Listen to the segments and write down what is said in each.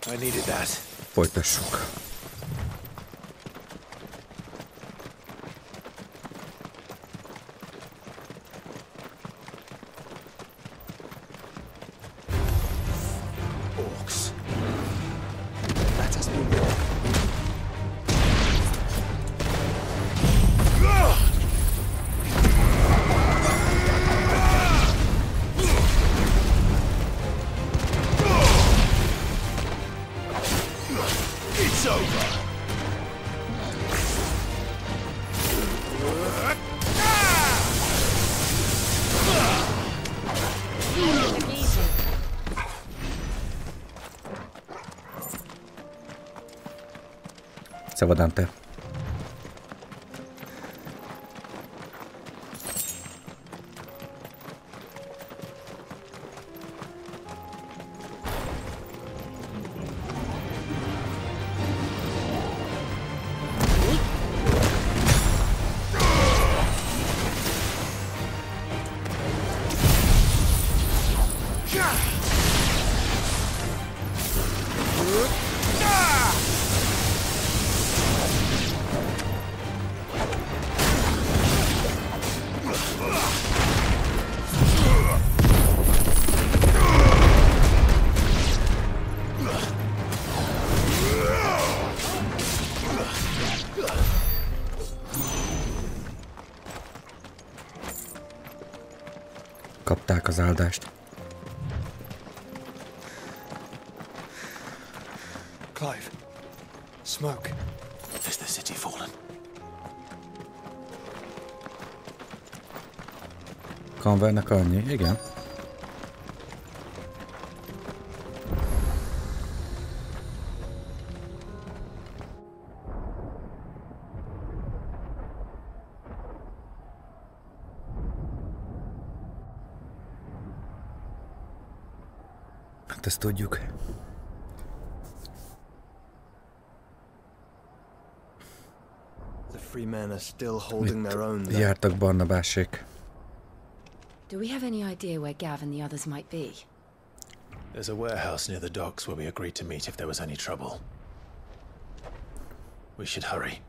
I needed that. Folytassuk. Orcs. Let us be more. It's over. Szabadán te. Kapták az áldást. Clive. Smoke. Is the city fallen? Convernek annyi, igen. Hát ezt tudjuk. The free men are still holding their own. Jártak Barnabásék. Do we have any idea where Gav and the others might be? There's a warehouse near the docks where we agreed to meet if there was any trouble. We should hurry.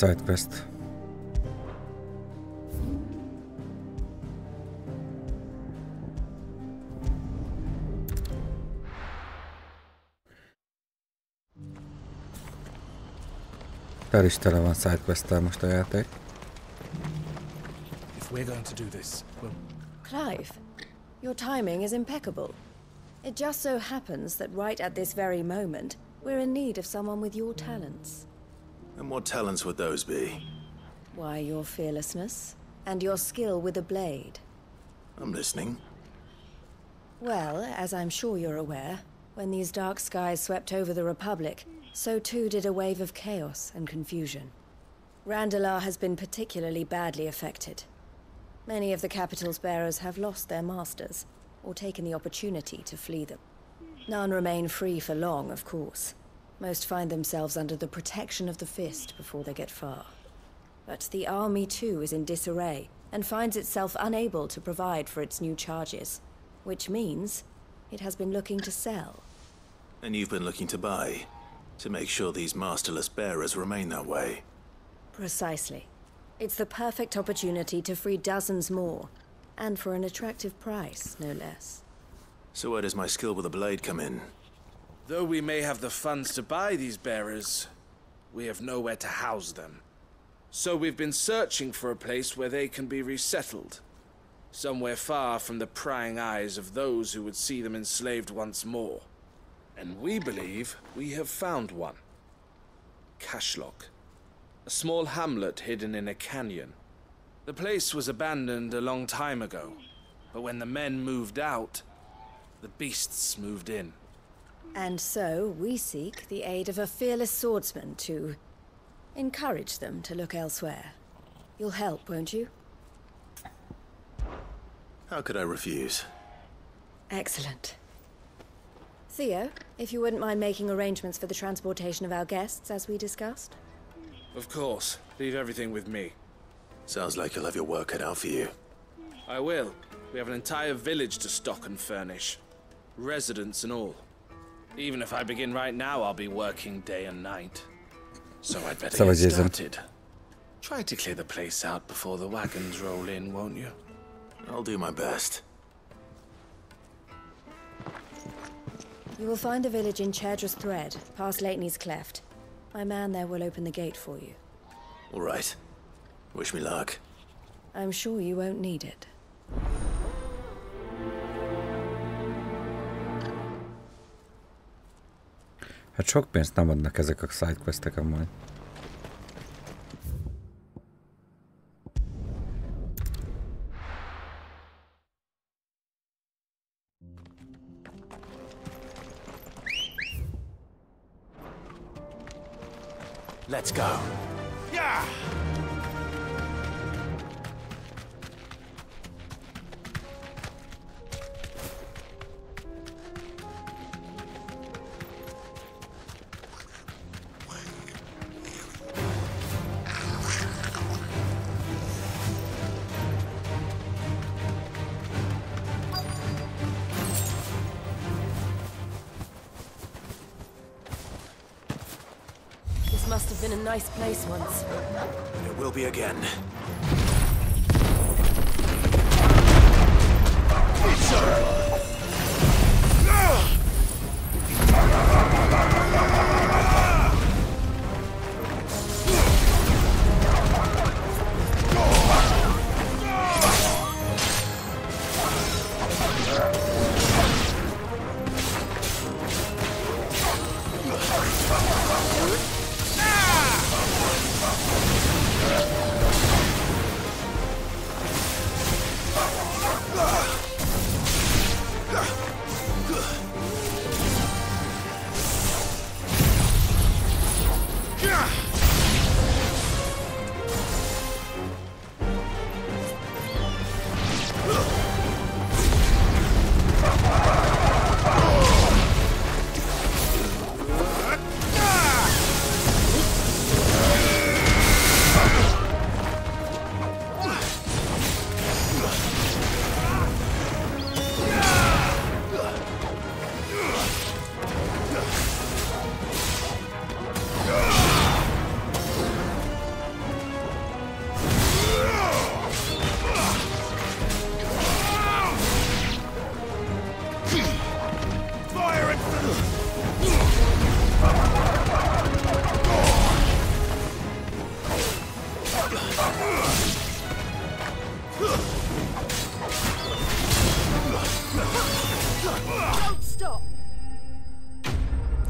Sidequest. Fel is tele van sidequest-tel most a játék. If we're going to do this, well... Clive, your timing is impeccable. It just so happens that right at this very moment, we're in need of someone with your talents. And what talents would those be? Why, your fearlessness and your skill with a blade. I'm listening. Well, as I'm sure you're aware, when these dark skies swept over the Republic, so too did a wave of chaos and confusion. Randalar has been particularly badly affected. Many of the capital's bearers have lost their masters, or taken the opportunity to flee them. None remain free for long, of course. Most find themselves under the protection of the Fist before they get far. But the army too is in disarray, and finds itself unable to provide for its new charges. Which means it has been looking to sell. And you've been looking to buy, to make sure these masterless bearers remain that way. Precisely. It's the perfect opportunity to free dozens more, and for an attractive price, no less. So where does my skill with a blade come in? Though we may have the funds to buy these bearers, we have nowhere to house them. So we've been searching for a place where they can be resettled. Somewhere far from the prying eyes of those who would see them enslaved once more. And we believe we have found one. Cashlock. A small hamlet hidden in a canyon. The place was abandoned a long time ago, but when the men moved out, the beasts moved in. And so we seek the aid of a fearless swordsman to encourage them to look elsewhere. You'll help, won't you? How could I refuse? Excellent. Theo, if you wouldn't mind making arrangements for the transportation of our guests, as we discussed. Of course. Leave everything with me. Sounds like you'll have your work cut out for you. I will. We have an entire village to stock and furnish. Residents and all. Even if I begin right now, I'll be working day and night. So I'd better get started. Try to clear the place out before the wagons roll in, won't you? I'll do my best. You will find a village in Chairdra's Thread, past Lateney's Cleft. My man there will open the gate for you. All right. Wish me luck. I'm sure you won't need it. Hát sok pénzt nem adnak ezek a sidequestek amúgy. Let's go. Yeah! Must have been a nice place once. It will be again.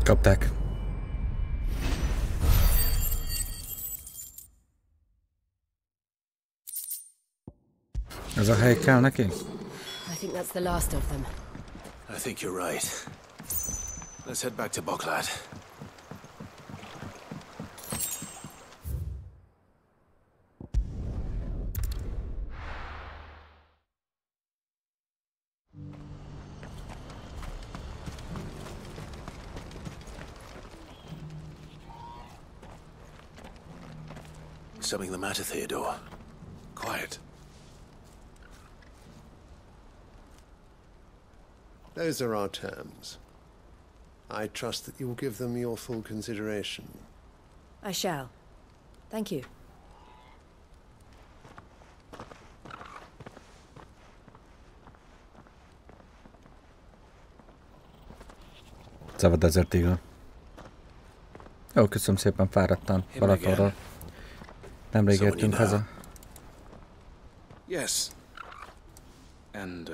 Kapták. Ez a hely kell neki? I think that's the last of them. I think you're right. Let's head back to Boklad. Something the matter, Theodore? Quiet. Those are our terms. I trust that you will give them your full consideration. I shall. Thank you. Csávó Desert Eagle. Jó, köszönöm szépen, fáradtan Balatonról. Nemrég értünk haza. Yes. And,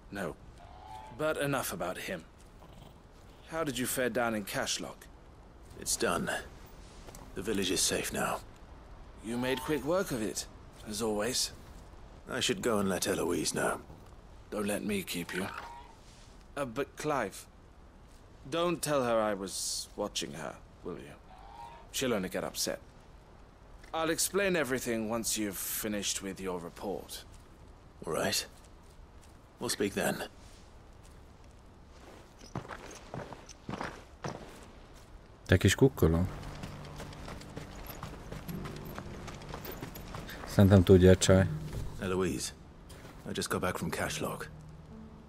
no. But enough about him. How did you fare down in Cashlock? It's done. The village is safe now. You made quick work of it, as always. I should go and let Eloise know. Don't let me keep you. But Clive, don't tell her I was watching her, will you? She'll only get upset. I'll explain everything once you've finished with your report. All right. We'll speak then. Te kis kukkoló? Szerintem tudja a csaj. Eloise, I just got back from Cashlock.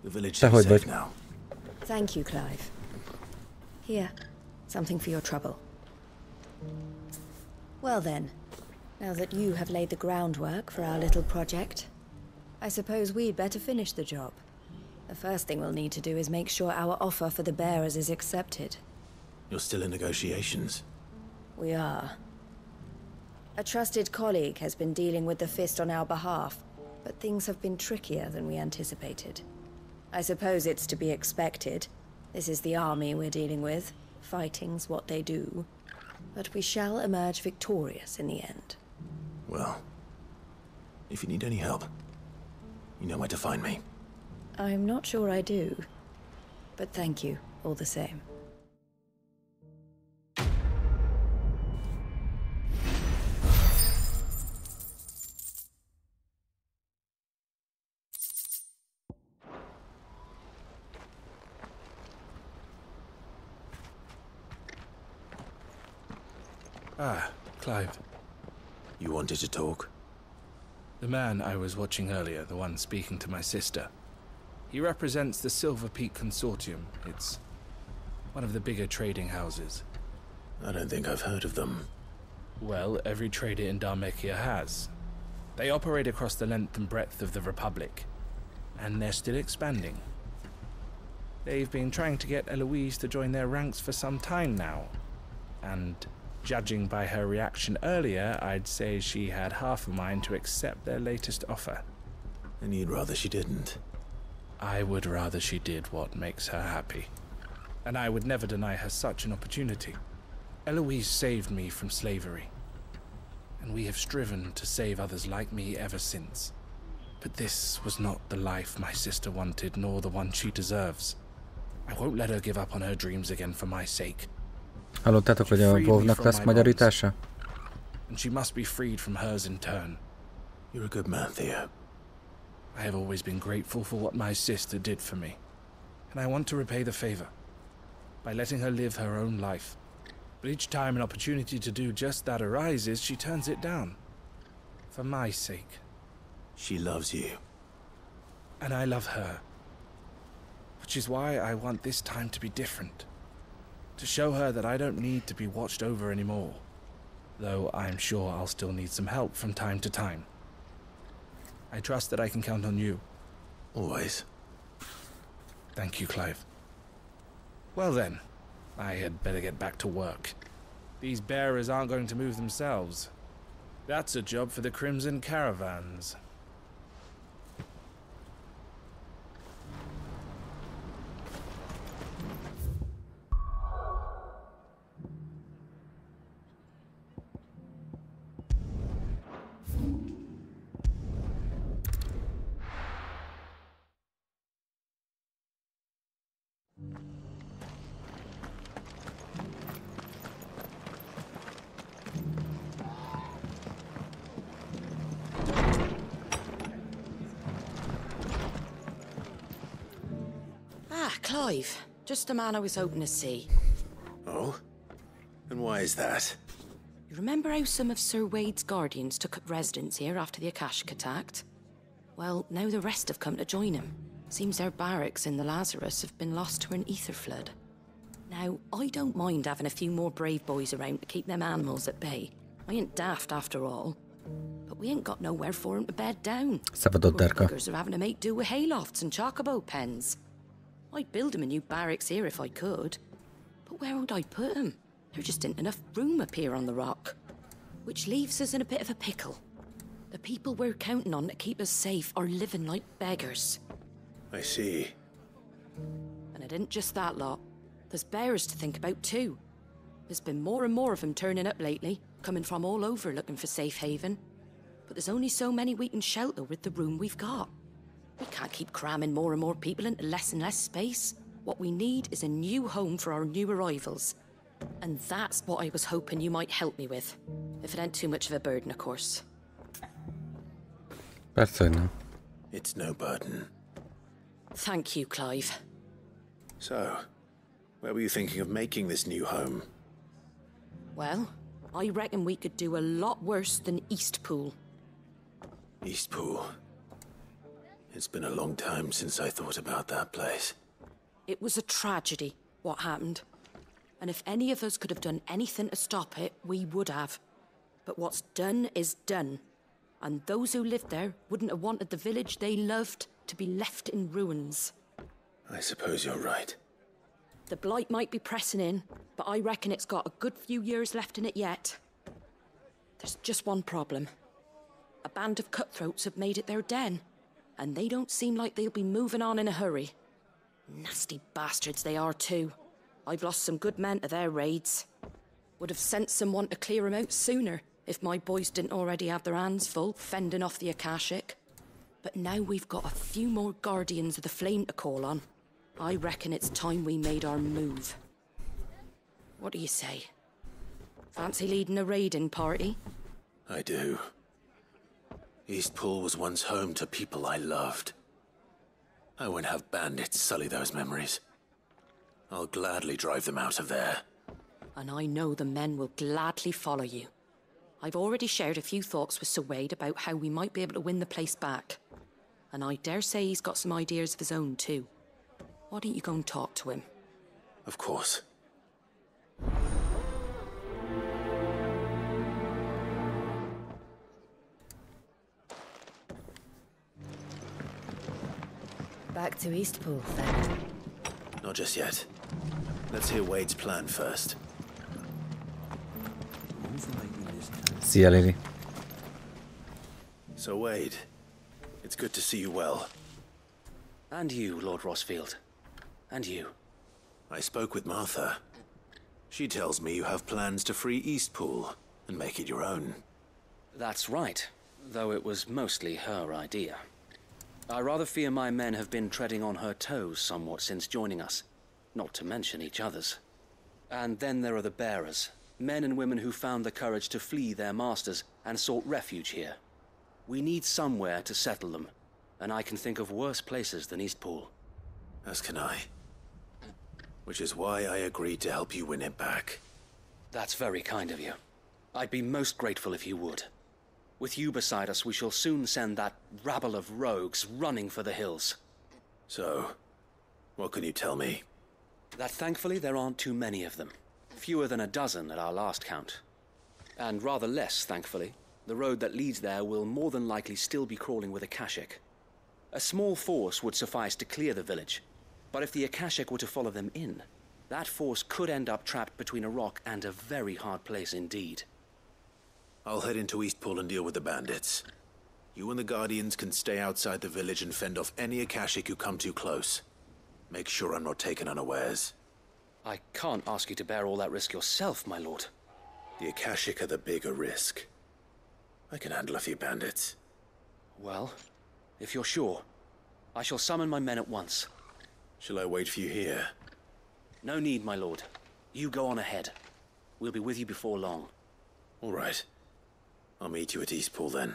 The village Te is hogy safe vagy? now. Thank you, Clive. Here, something for your trouble. Well then, now that you have laid the groundwork for our little project, I suppose we'd better finish the job. The first thing we'll need to do is make sure our offer for the bearers is accepted. You're still in negotiations. We are. A trusted colleague has been dealing with the Fist on our behalf, but things have been trickier than we anticipated. I suppose it's to be expected. This is the army we're dealing with. Fighting's what they do. But we shall emerge victorious in the end. Well, if you need any help, you know where to find me. I'm not sure I do. But thank you, all the same. Ah, Clive. You wanted to talk? The man I was watching earlier, the one speaking to my sister. He represents the Silver Peak Consortium. It's one of the bigger trading houses. I don't think I've heard of them. Well, every trader in Dhalmekia has. They operate across the length and breadth of the Republic. And they're still expanding. They've been trying to get Eloise to join their ranks for some time now. And judging by her reaction earlier, I'd say she had half a mind to accept their latest offer. And you'd rather she didn't? I would rather she did what makes her happy. And I would never deny her such an opportunity. Eloise saved me from slavery. And we have striven to save others like me ever since. But this was not the life my sister wanted, nor the one she deserves. I won't let her give up on her dreams again for my sake. Hallottátok, hogy a WoW-nak lesz magyarítása? And she must be freed from hers in turn. You're a good man, Theo. I have always been grateful for what my sister did for me. And I want to repay the favor by letting her live her own life. But each time an opportunity to do just that arises, she turns it down. For my sake. She loves you. And I love her. Which is why I want this time to be different. To show her that I don't need to be watched over anymore. Though I'm sure I'll still need some help from time to time. I trust that I can count on you. Always. Thank you, Clive. Well then, I had better get back to work. These bearers aren't going to move themselves. That's a job for the Crimson Caravans. Clive, just the man I was hoping to see. Oh? And why is that? You remember how some of Sir Wade's guardians took up residence here after the Akashic attacked? Well, now the rest have come to join him. Seems their barracks in the Lazarus have been lost to an ether flood. Now, I don't mind having a few more brave boys around to keep them animals at bay. I ain't daft after all. But we ain't got nowhere for 'em to bed down. Poor buggers are having to make do with haylofts and chocobo pens. I'd build 'em a new barracks here if I could. But where would I put 'em? There just ain't enough room up here on the rock. Which leaves us in a bit of a pickle. The people we're counting on to keep us safe are living like beggars. I see. And it ain't just that lot. There's bearers to think about too. There's been more and more of them turning up lately, coming from all over looking for safe haven. But there's only so many we can shelter with the room we've got. We can't keep cramming more and more people into less and less space. What we need is a new home for our new arrivals. And that's what I was hoping you might help me with. If it ain't too much of a burden, of course. Persze, hogy nem. It's no burden. Thank you, Clive. So, where were you thinking of making this new home? Well, I reckon we could do a lot worse than Eastpool. Eastpool. It's been a long time since I thought about that place. It was a tragedy, what happened. And if any of us could have done anything to stop it, we would have. But what's done is done. And those who lived there wouldn't have wanted the village they loved to be left in ruins. I suppose you're right. The blight might be pressing in, but I reckon it's got a good few years left in it yet. There's just one problem. A band of cutthroats have made it their den, and they don't seem like they'll be moving on in a hurry. Nasty bastards they are too. I've lost some good men to their raids. Would have sent someone to clear them out sooner, if my boys didn't already have their hands full fending off the Akashic. But now we've got a few more Guardians of the Flame to call on. I reckon it's time we made our move. What do you say? Fancy leading a raiding party? I do. Eastpool was once home to people I loved. I won't have bandits sully those memories. I'll gladly drive them out of there. And I know the men will gladly follow you. I've already shared a few thoughts with Sir Wade about how we might be able to win the place back. And I dare say he's got some ideas of his own too. Why don't you go and talk to him? Of course. Back to Eastpool, then. Not just yet. Let's hear Wade's plan first. Szia, Lily. So, Wade, it's good to see you well. And you, Lord Rossfield. And you. I spoke with Martha. She tells me you have plans to free Eastpool and make it your own. That's right, though it was mostly her idea. I rather fear my men have been treading on her toes somewhat since joining us, not to mention each other's. And then there are the bearers, men and women who found the courage to flee their masters and sought refuge here. We need somewhere to settle them, and I can think of worse places than Eastpool. As can I. Which is why I agreed to help you win it back. That's very kind of you. I'd be most grateful if you would. With you beside us, we shall soon send that rabble of rogues running for the hills. So, what can you tell me? That thankfully there aren't too many of them. Fewer than a dozen at our last count. And rather less, thankfully. The road that leads there will more than likely still be crawling with Akashic. A small force would suffice to clear the village. But if the Akashic were to follow them in, that force could end up trapped between a rock and a very hard place indeed. I'll head into Eastpool and deal with the bandits. You and the Guardians can stay outside the village and fend off any Akashic who come too close. Make sure I'm not taken unawares. I can't ask you to bear all that risk yourself, my lord. The Akashic are the bigger risk. I can handle a few bandits. Well, if you're sure, I shall summon my men at once. Shall I wait for you here? No need, my lord. You go on ahead. We'll be with you before long. All right. I'll meet you at Eastpool then.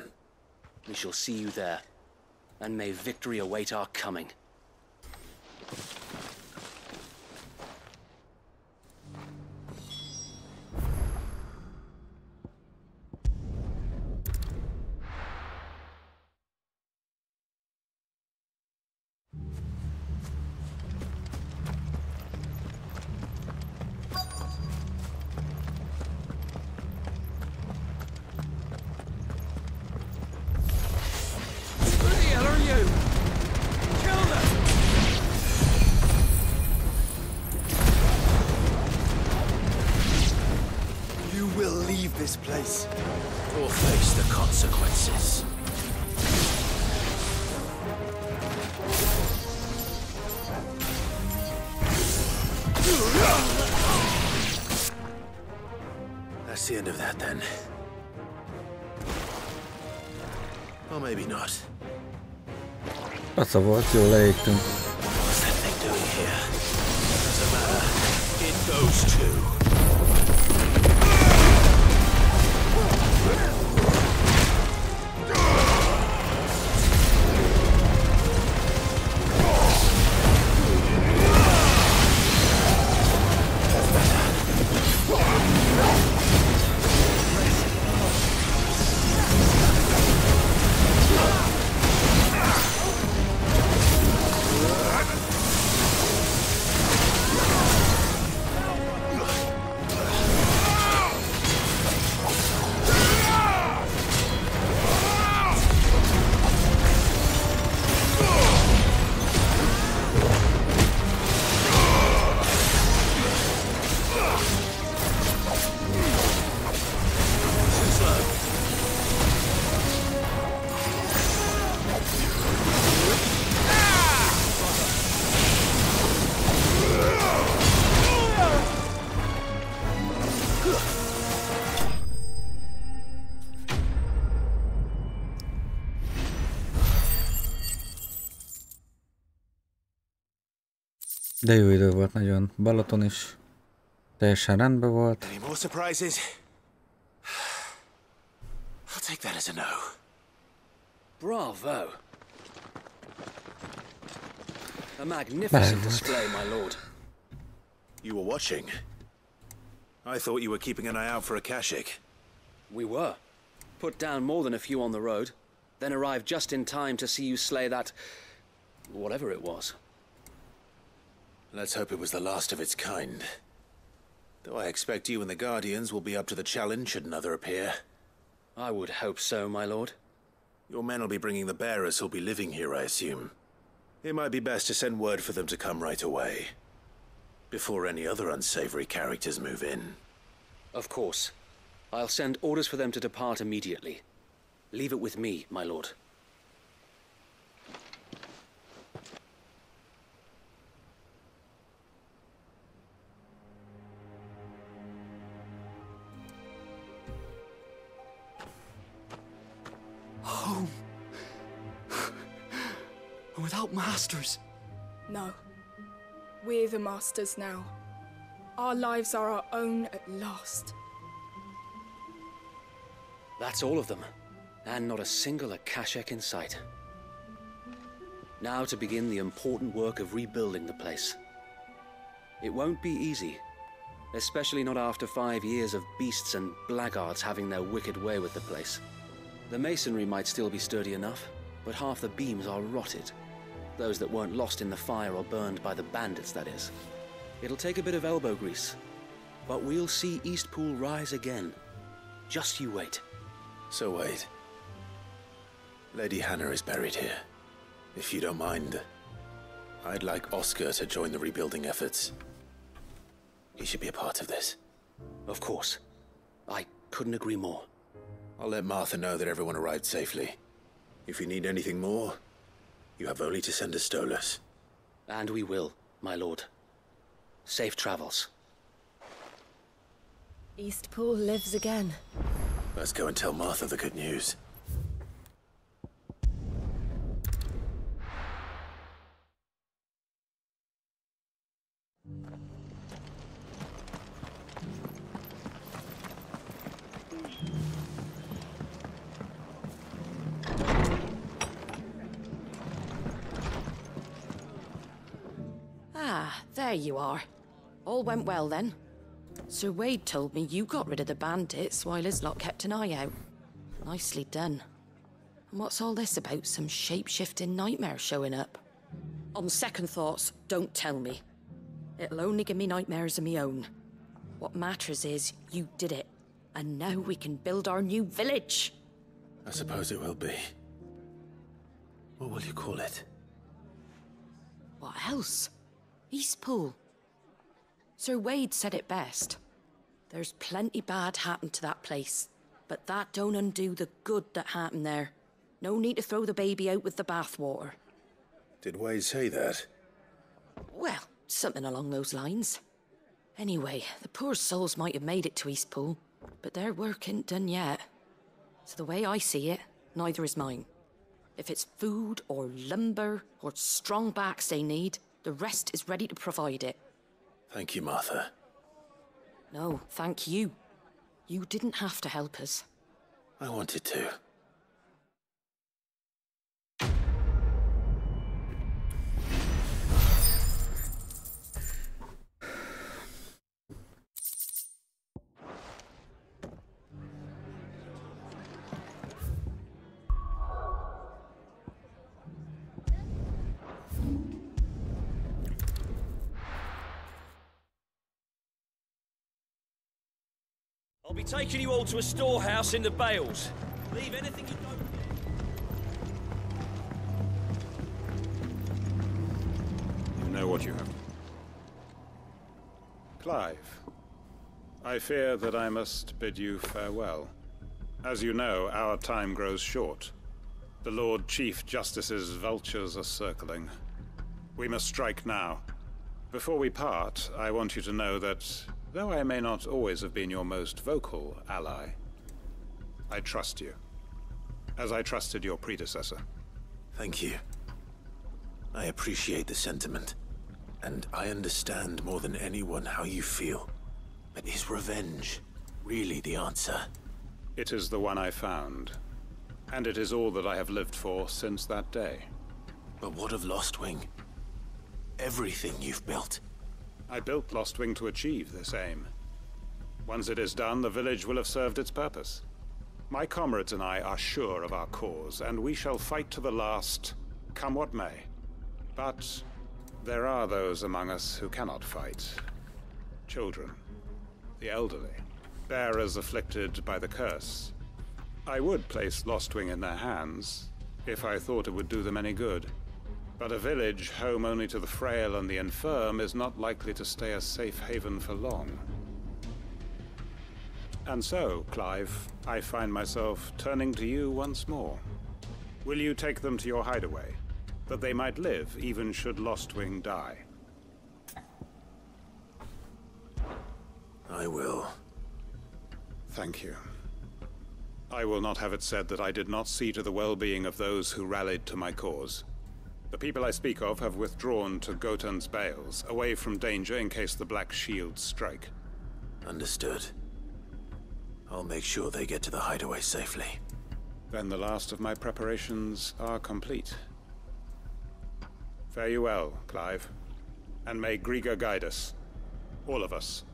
We shall see you there. And may victory await our coming. This place, or face the consequences. That's the end of that, then. Or maybe not. Faca volt, jól leégtünk. What's that thing doing here? Doesn't matter. It goes too. De jó idő volt nagyon. Balaton is teljesen rendben volt. Any more surprises? I'll take that as a no. Bravo! A magnificent display, my lord. You were watching. I thought you were keeping an eye out for a Kashik. We were. Put down more than a few on the road, then arrived just in time to see you slay that... whatever it was. Let's hope it was the last of its kind. Though I expect you and the Guardians will be up to the challenge should another appear. I would hope so, my lord. Your men will be bringing the bearers who'll be living here, I assume. It might be best to send word for them to come right away, before any other unsavory characters move in. Of course. I'll send orders for them to depart immediately. Leave it with me, my lord. Home. Without masters. No. We're the masters now. Our lives are our own at last. That's all of them, and not a single Akashek in sight. Now to begin the important work of rebuilding the place. It won't be easy, especially not after 5 years of beasts and blackguards having their wicked way with the place. The masonry might still be sturdy enough, but half the beams are rotted. Those that weren't lost in the fire or burned by the bandits, that is. It'll take a bit of elbow grease, but we'll see Eastpool rise again. Just you wait. So wait. Lady Hannah is buried here. If you don't mind, I'd like Oscar to join the rebuilding efforts. He should be a part of this. Of course. I couldn't agree more. I'll let Martha know that everyone arrived safely. If you need anything more, you have only to send a Stolas. And we will, my lord. Safe travels. Eastpool lives again. Let's go and tell Martha the good news. Ah, there you are. All went well then. Sir Wade told me you got rid of the bandits while his lot kept an eye out. Nicely done. And what's all this about some shape-shifting nightmare showing up? On second thoughts, don't tell me. It'll only give me nightmares of me own. What matters is you did it. And now we can build our new village. I suppose it will be. What will you call it? What else? Eastpool. Sir Wade said it best. There's plenty bad happened to that place, but that don't undo the good that happened there. No need to throw the baby out with the bathwater. Did Wade say that? Well, something along those lines. Anyway, the poor souls might have made it to Eastpool, but their work ain't done yet. So the way I see it, neither is mine. If it's food or lumber or strong backs they need, the rest is ready to provide it. Thank you, Martha. No, thank you. You didn't have to help us. I wanted to. I'll be taking you all to a storehouse in the Bales. Leave anything you don't... You know what you have. Clive, I fear that I must bid you farewell. As you know, our time grows short. The Lord Chief Justice's vultures are circling. We must strike now. Before we part, I want you to know that though I may not always have been your most vocal ally, I trust you, as I trusted your predecessor. Thank you. I appreciate the sentiment. And I understand more than anyone how you feel. But is revenge really the answer? It is the one I found. And it is all that I have lived for since that day. But what of Lostwing? Everything you've built. I built Lostwing to achieve this aim. Once it is done, the village will have served its purpose. My comrades and I are sure of our cause, and we shall fight to the last, come what may. But there are those among us who cannot fight. Children, the elderly, bearers afflicted by the curse. I would place Lostwing in their hands, if I thought it would do them any good. But a village home only to the frail and the infirm is not likely to stay a safe haven for long. And so, Clive, I find myself turning to you once more. Will you take them to your hideaway, that they might live even should Lostwing die? I will. Thank you. I will not have it said that I did not see to the well-being of those who rallied to my cause. The people I speak of have withdrawn to Goten's Bales, away from danger in case the Black Shields strike. Understood. I'll make sure they get to the hideaway safely. Then the last of my preparations are complete. Fare you well, Clive. And may Griga guide us. All of us.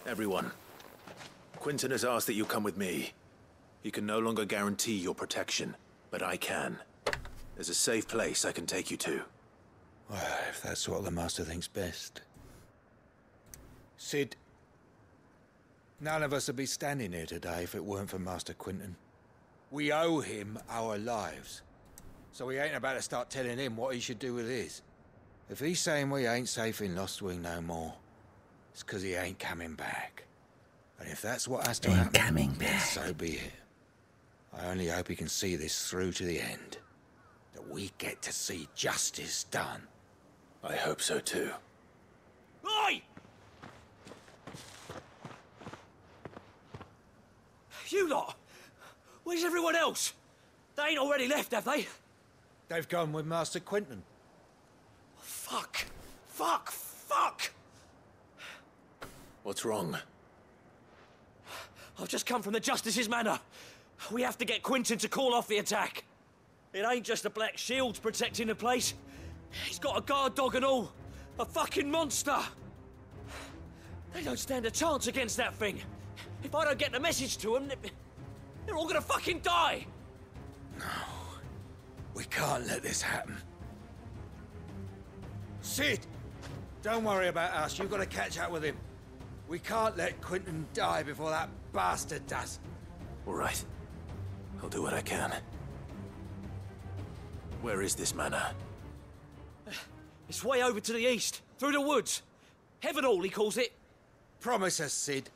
Everyone, Quinton has asked that you come with me. He can no longer guarantee your protection, but I can. There's a safe place I can take you to. Well, if that's what the Master thinks best. Sid, none of us would be standing here today if it weren't for Master Quinton. We owe him our lives. So we ain't about to start telling him what he should do with his. If he's saying we ain't safe in Lostwing no more, it's 'cause he ain't coming back. And if that's what has to happen, then so be it. I only hope he can see this through to the end. That we get to see justice done. I hope so too. Oi! You lot! Where's everyone else? They ain't already left, have they? They've gone with Master Quinton. Fuck! Fuck! Fuck! What's wrong? I've just come from the Justice's manor. We have to get Quinton to call off the attack. It ain't just the Black Shields protecting the place. He's got a guard dog and all. A fucking monster. They don't stand a chance against that thing. If I don't get the message to them, they're all gonna fucking die. No. We can't let this happen. Sid! Don't worry about us. You've got to catch up with him. We can't let Quinton die before that bastard does. All right. I'll do what I can. Where is this manor? It's way over to the east, through the woods. Heaven Hall, he calls it. Promise us, Sid.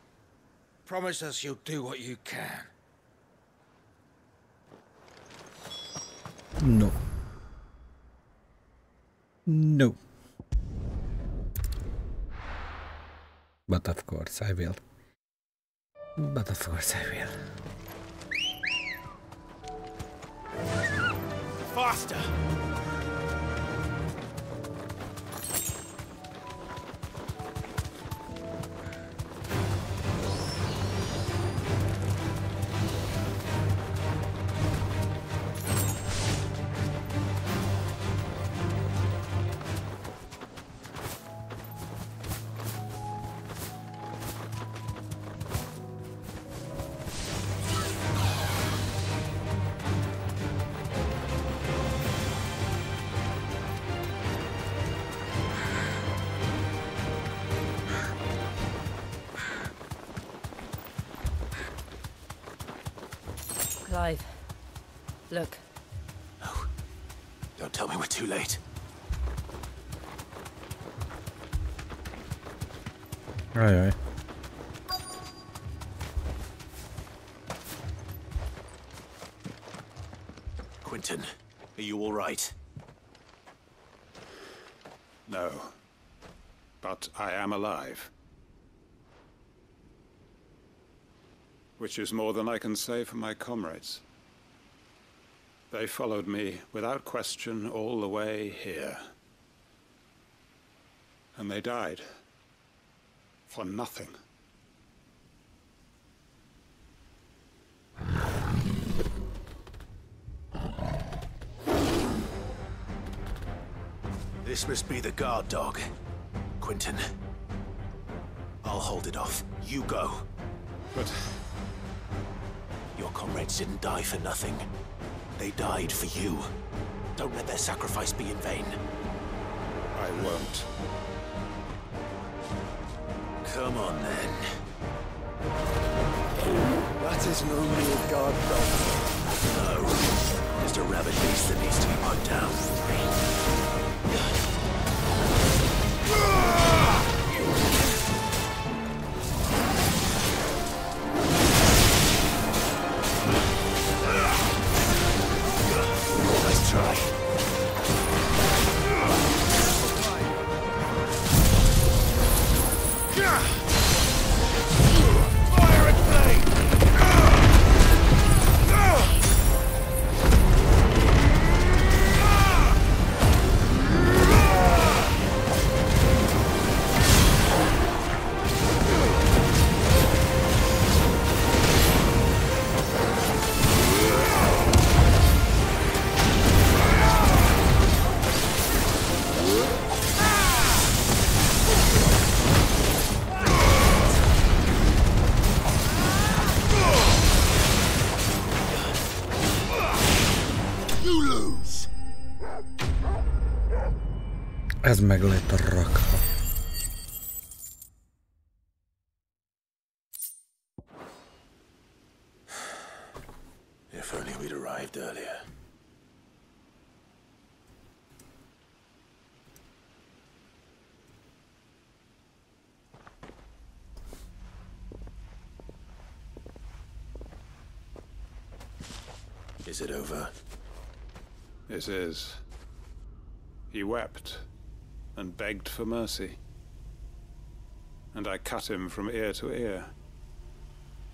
Promise us you'll do what you can. No. No. But of course I will. But of course I will. Faster! alive. Look. No. Don't tell me we're too late. Ajaj. Quentin, are you all right? No. But I am alive. Which is more than I can say for my comrades. They followed me without question all the way here. And they died. For nothing. This must be the guard dog. Quentin. I'll hold it off. You go. But... Your comrades didn't die for nothing. They died for you. Don't let their sacrifice be in vain. I won't. Come on, then. That isn't only a guard dog. No. Just a rabid beast that needs to be put down. Nice try. Fire and blade! Ez meg lett rakva. If only we'd arrived earlier. Is it over? It is. He wept and begged for mercy. And I cut him from ear to ear,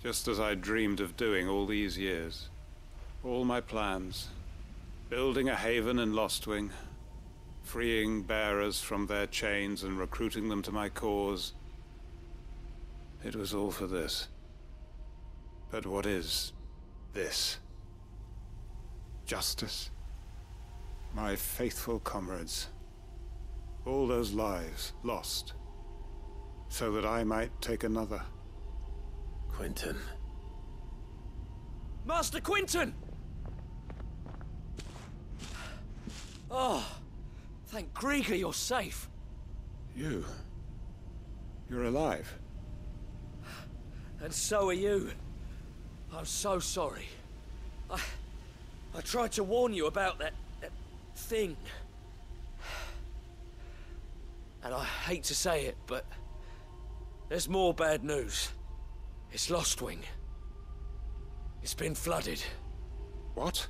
just as I dreamed of doing all these years. All my plans, building a haven in Lostwing, freeing bearers from their chains and recruiting them to my cause. It was all for this. But what is this? Justice? My faithful comrades. All those lives lost, so that I might take another. Quentin. Master Quentin! Oh, thank Grieger you're safe. You're alive. And so are you. I'm so sorry. I tried to warn you about that thing. And I hate to say it, but there's more bad news. It's Lostwing. It's been flooded. What?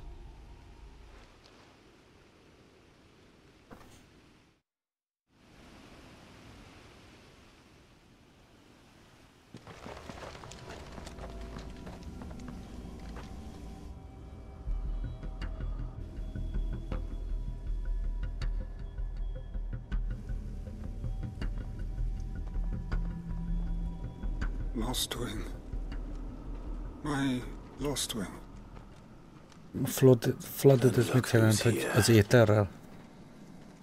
Lostwing. My Lostwing. Flooded ez mit jelent, hogy az éterrel?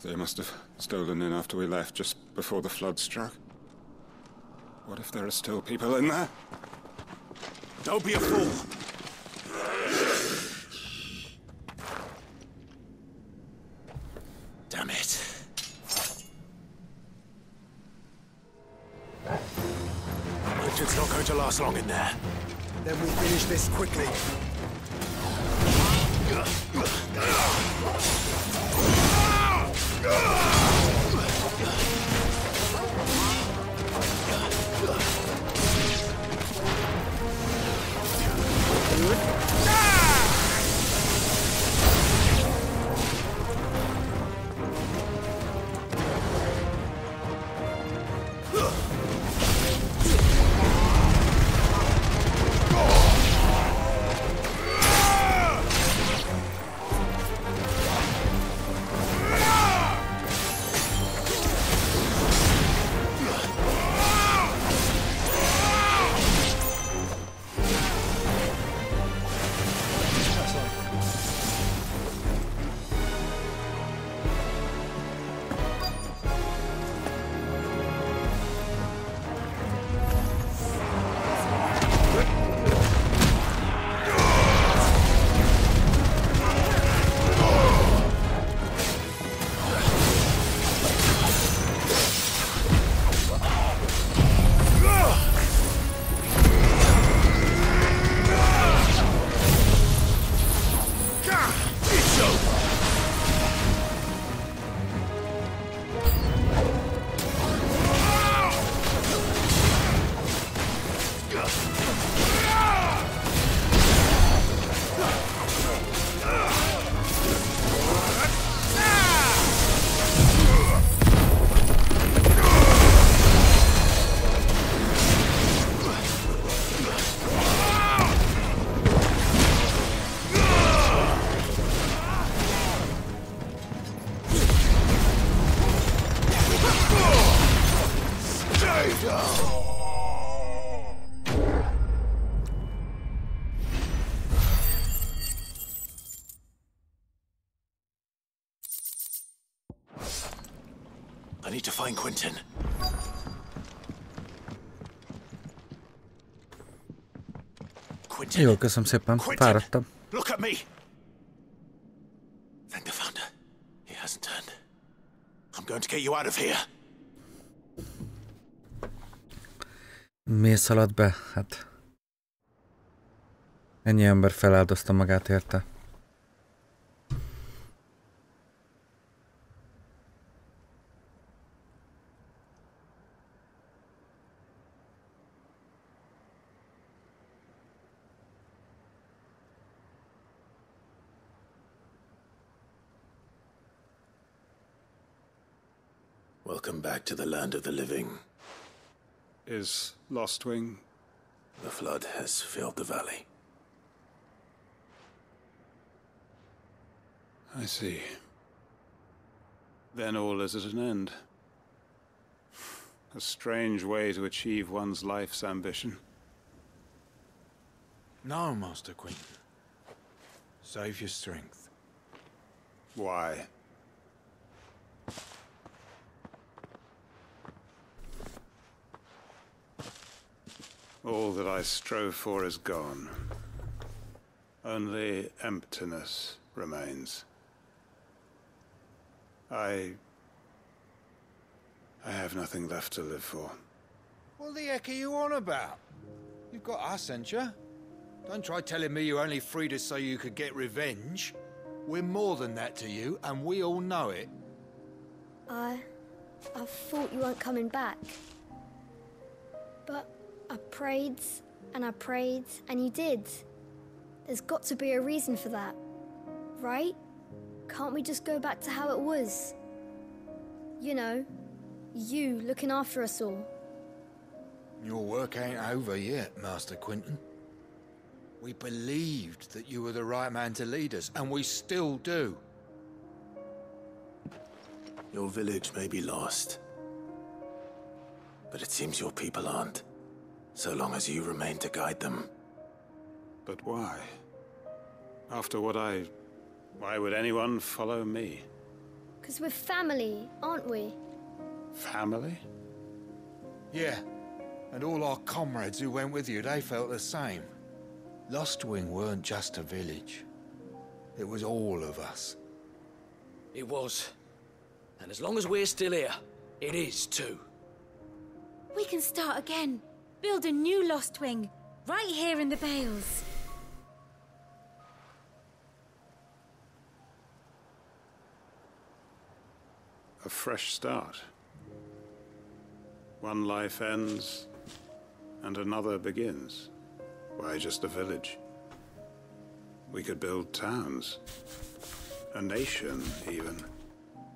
They must have stolen in after we left, just before the flood struck. What if there are still people in there? Don't be a fool! Damn it. Richard's not going to last long in there. Then we finish this quickly. I need to find Quentin. Quentin. Jó, köszönöm szépen. Fáradtam. Look at me. Thank the founder. He hasn't turned. I'm going to get you out of here. Miért szaladt be? Hát... Ennyi ember feláldozta magát érte. Welcome back to the land of the living. Is Lostwing? The flood has filled the valley. I see. Then all is at an end. A strange way to achieve one's life's ambition. No, Master Quentin. Save your strength. Why? All that I strove for is gone. Only emptiness remains. I have nothing left to live for. What the heck are you on about? You've got us, ain't you? Don't try telling me you only freed us so you could get revenge. We're more than that to you, and we all know it. I thought you weren't coming back. But I prayed, and you did. There's got to be a reason for that, right? Can't we just go back to how it was? You know, you looking after us all. Your work ain't over yet, Master Quentin. We believed that you were the right man to lead us, and we still do. Your village may be lost, but it seems your people aren't, so long as you remain to guide them. But why? After what why would anyone follow me? 'Cause we're family, aren't we? Family? Yeah, and all our comrades who went with you, they felt the same. Lostwing weren't just a village. It was all of us. It was. And as long as we're still here, it is too. We can start again. Build a new Lostwing, right here in the Bales. a fresh start. One life ends, and another begins. Why just a village? We could build towns. A nation, even.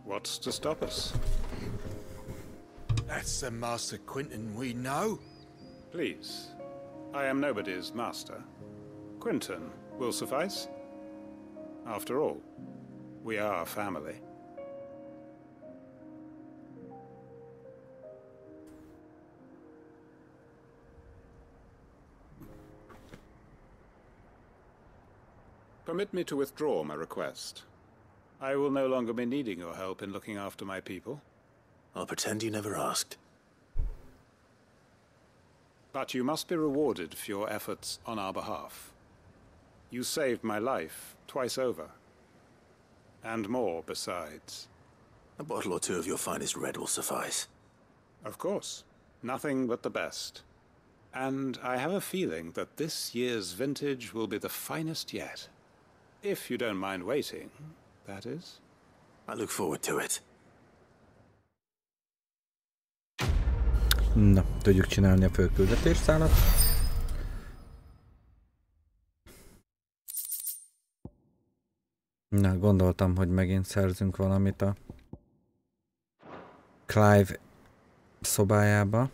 What's to stop us? That's the Master Quinton we know. Please. I am nobody's master. Quinton will suffice. After all, we are family. Permit me to withdraw my request. I will no longer be needing your help in looking after my people. I'll pretend you never asked. But you must be rewarded for your efforts on our behalf. You saved my life twice over. And more besides. A bottle or two of your finest red will suffice. Of course. Nothing but the best. And I have a feeling that this year's vintage will be the finest yet. If you don't mind waiting, that is. I look forward to it. Na, tudjuk csinálni a főküldetésszálat. Na, gondoltam, hogy megint szerzünk valamit a Clive szobájába.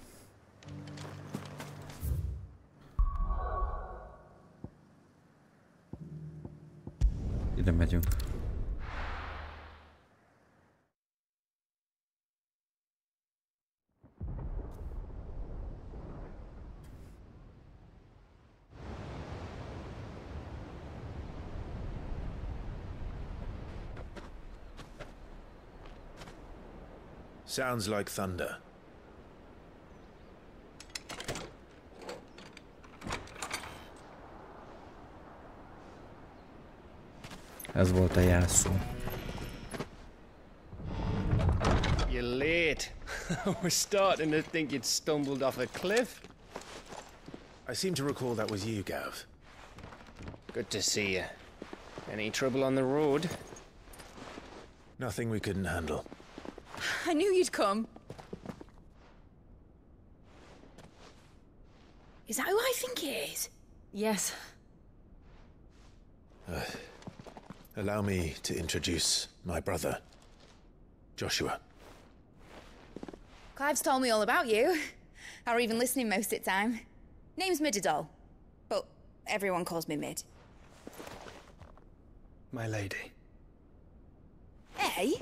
Ide megyünk. Sounds like thunder. Ez volt a jelszó. You're late. We're starting to think you'd stumbled off a cliff. I seem to recall that was you, Gav. Good to see you. Any trouble on the road? Nothing we couldn't handle. I knew you'd come. Is that who I think it is? Yes. Allow me to introduce my brother, Joshua. Clive's told me all about you. Or even listening most of the time. Name's Midadol, but everyone calls me Mid. My lady. Hey?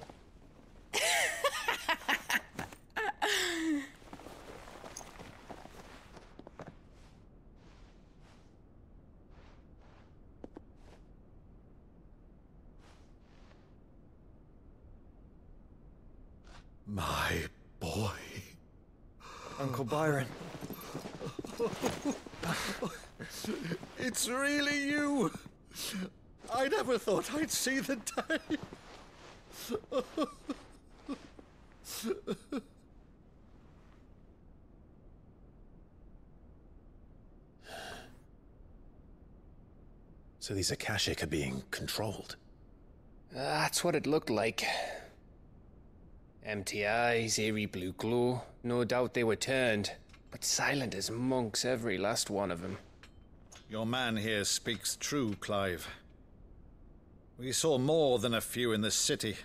My boy. Uncle Byron. It's really you. I never thought I'd see the day. So these Akashic are being controlled? That's what it looked like. Empty eyes, eerie blue glow. No doubt they were turned, but silent as monks, every last one of them. Your man here speaks true, Clive. We saw more than a few in the city.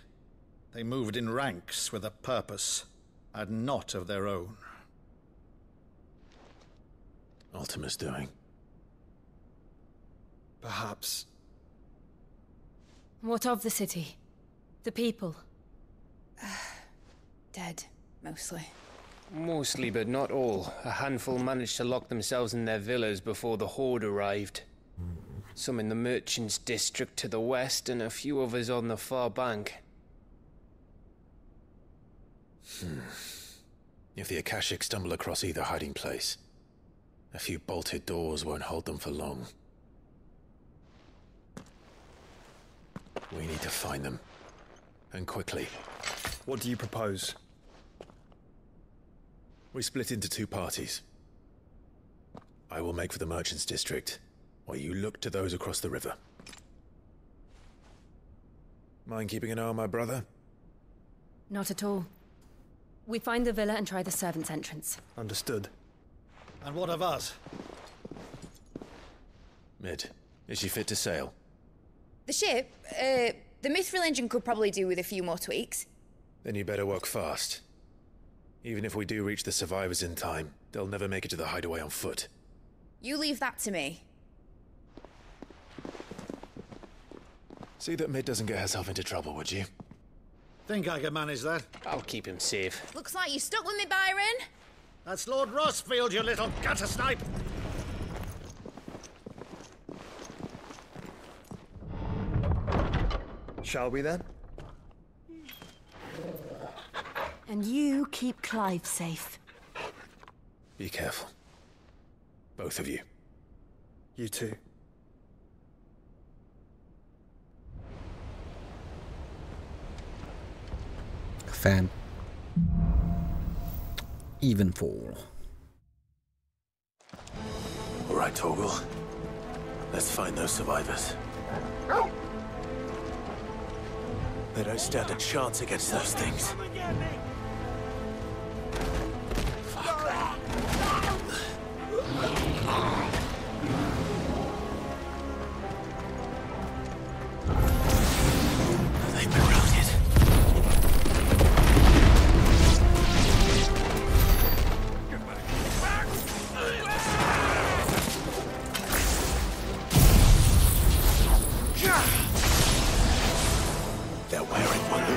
They moved in ranks with a purpose, and not of their own. Ultima's doing. Perhaps. What of the city? The people? Dead, mostly. Mostly, but not all. A handful managed to lock themselves in their villas before the Horde arrived. Some in the Merchants' District to the west, and a few others on the far bank. If the Akashic stumble across either hiding place, a few bolted doors won't hold them for long. We need to find them. And quickly. What do you propose? We split into two parties. I will make for the Merchants' District, while you look to those across the river. Mind keeping an eye on my brother? Not at all. We find the villa and try the servants' entrance. Understood. And what of us? Mid, is she fit to sail? The ship, the mithril engine could probably do with a few more tweaks. Then you better work fast. Even if we do reach the survivors in time, they'll never make it to the hideaway on foot. You leave that to me. See that Mid doesn't get herself into trouble, would you? Think I can manage that? I'll keep him safe. Looks like you stuck with me, Byron. That's Lord Rossfield, you little gutter snipe! Shall we then? And you keep Clive safe. Be careful. Both of you. You too. Fan. Even fall. All right, Torgal. Let's find those survivors. They don't stand a chance against those things. They've been routed. They're wearing one.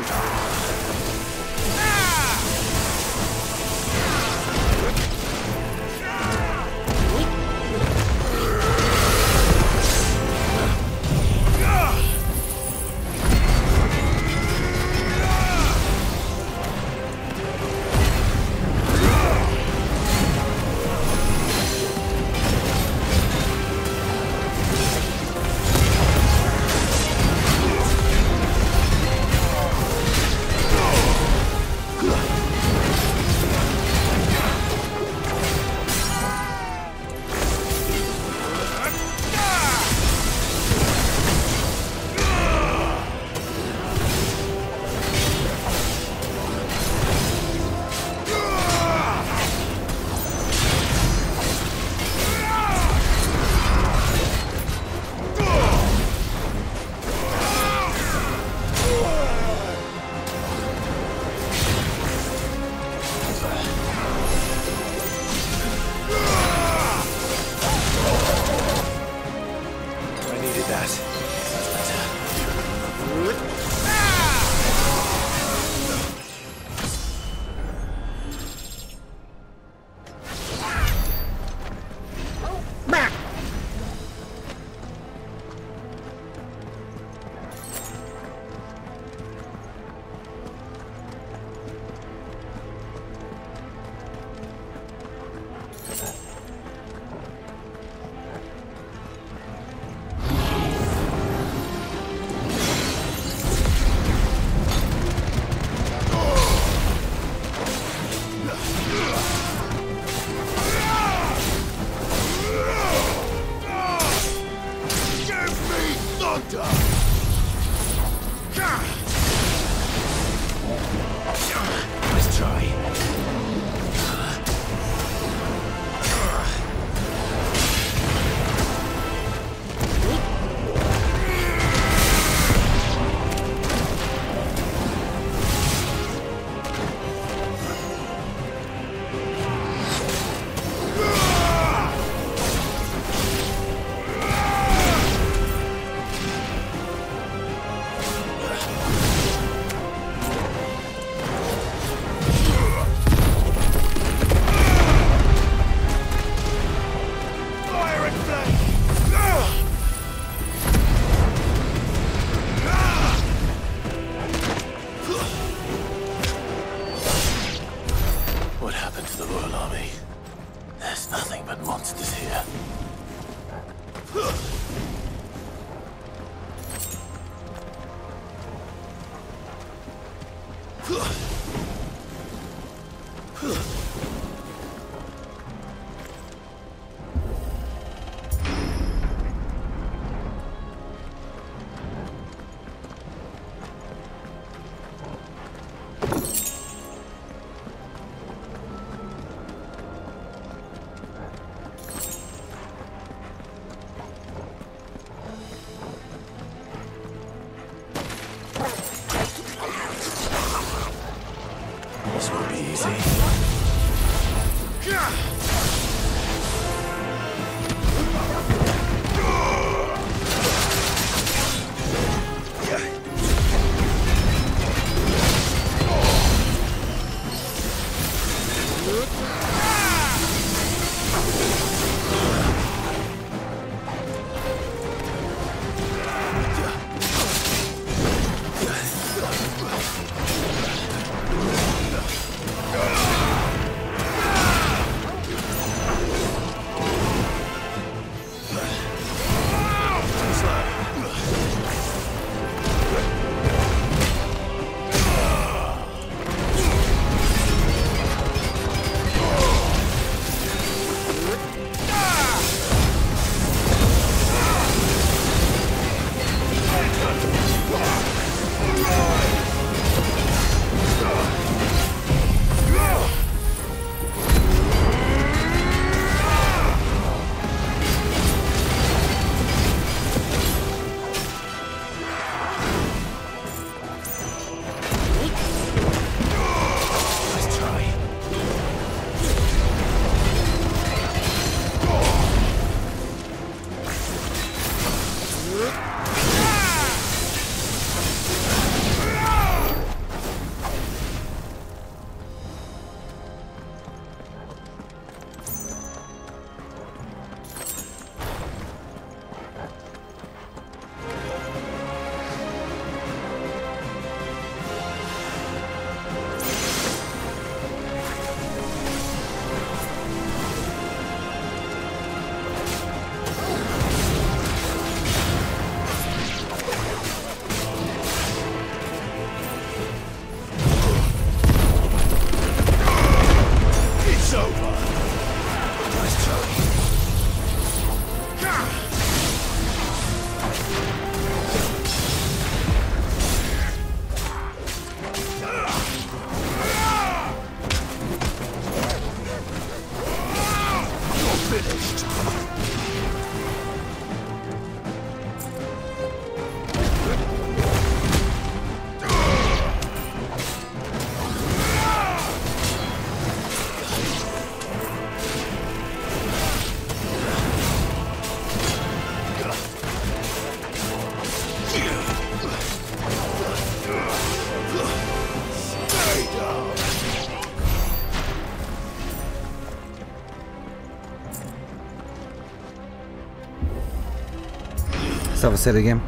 Szavasz, Erigém.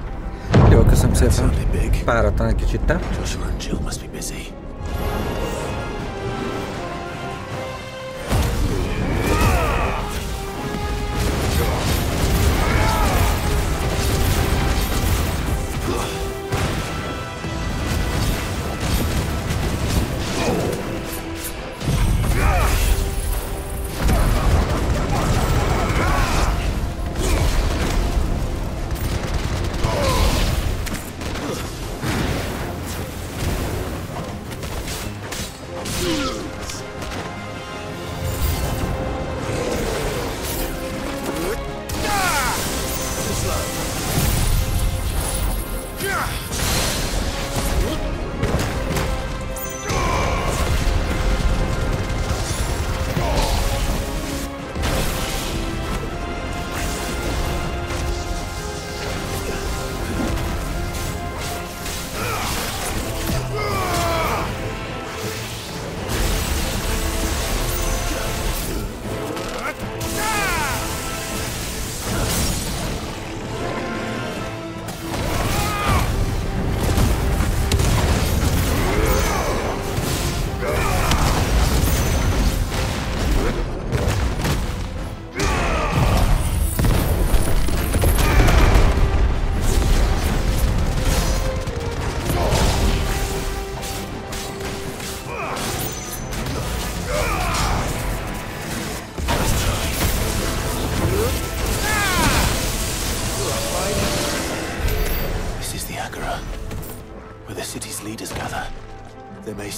Jó, köszönöm szépen. Páratlan egy kicsit, te?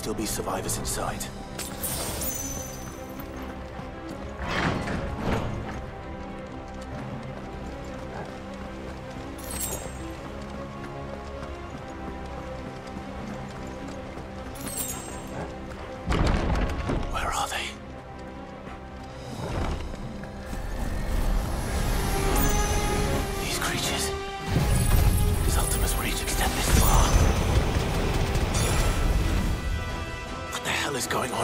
Still be survivors inside. Where are they? These creatures. Does Ultima's reach extend this far? What the hell is going on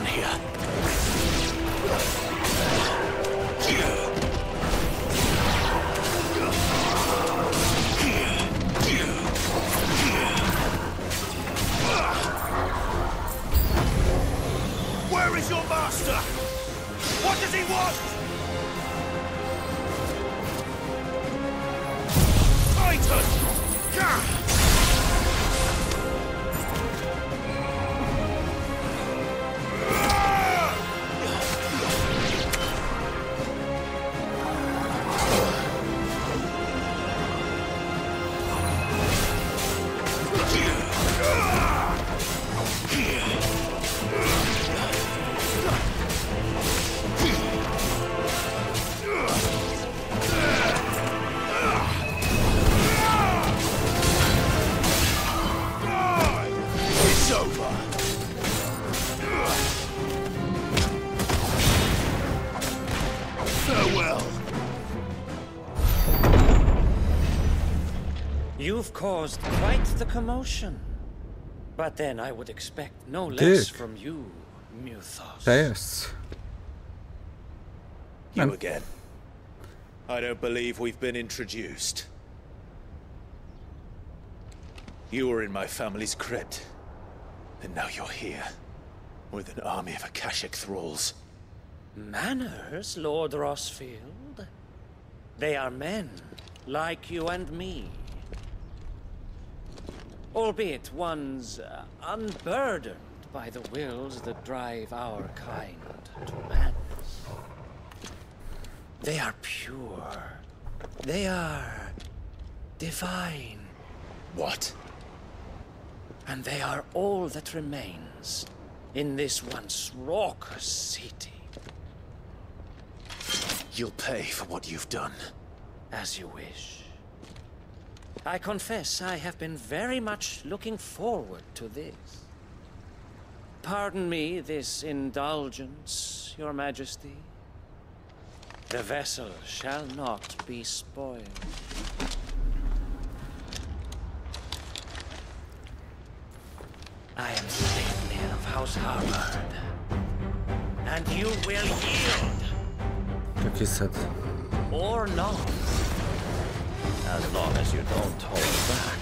Master! What does he want? Titan! You've caused quite the commotion. But then I would expect no less from you, Muthos. Yes. You again. I don't believe we've been introduced. You were in my family's crypt. And now you're here. With an army of Akashic thralls. Manners, Lord Rossfield? They are men, like you and me. Albeit ones unburdened by the wills that drive our kind to madness. They are pure. They are divine. What? And they are all that remains in this once raucous city. You'll pay for what you've done. As you wish. I confess I have been very much looking forward to this. Pardon me this indulgence, Your Majesty. The vessel shall not be spoiled. I am Sigmund of House Harvard. And you will yield. Jak hiszed? Or not. As long as you don't hold back.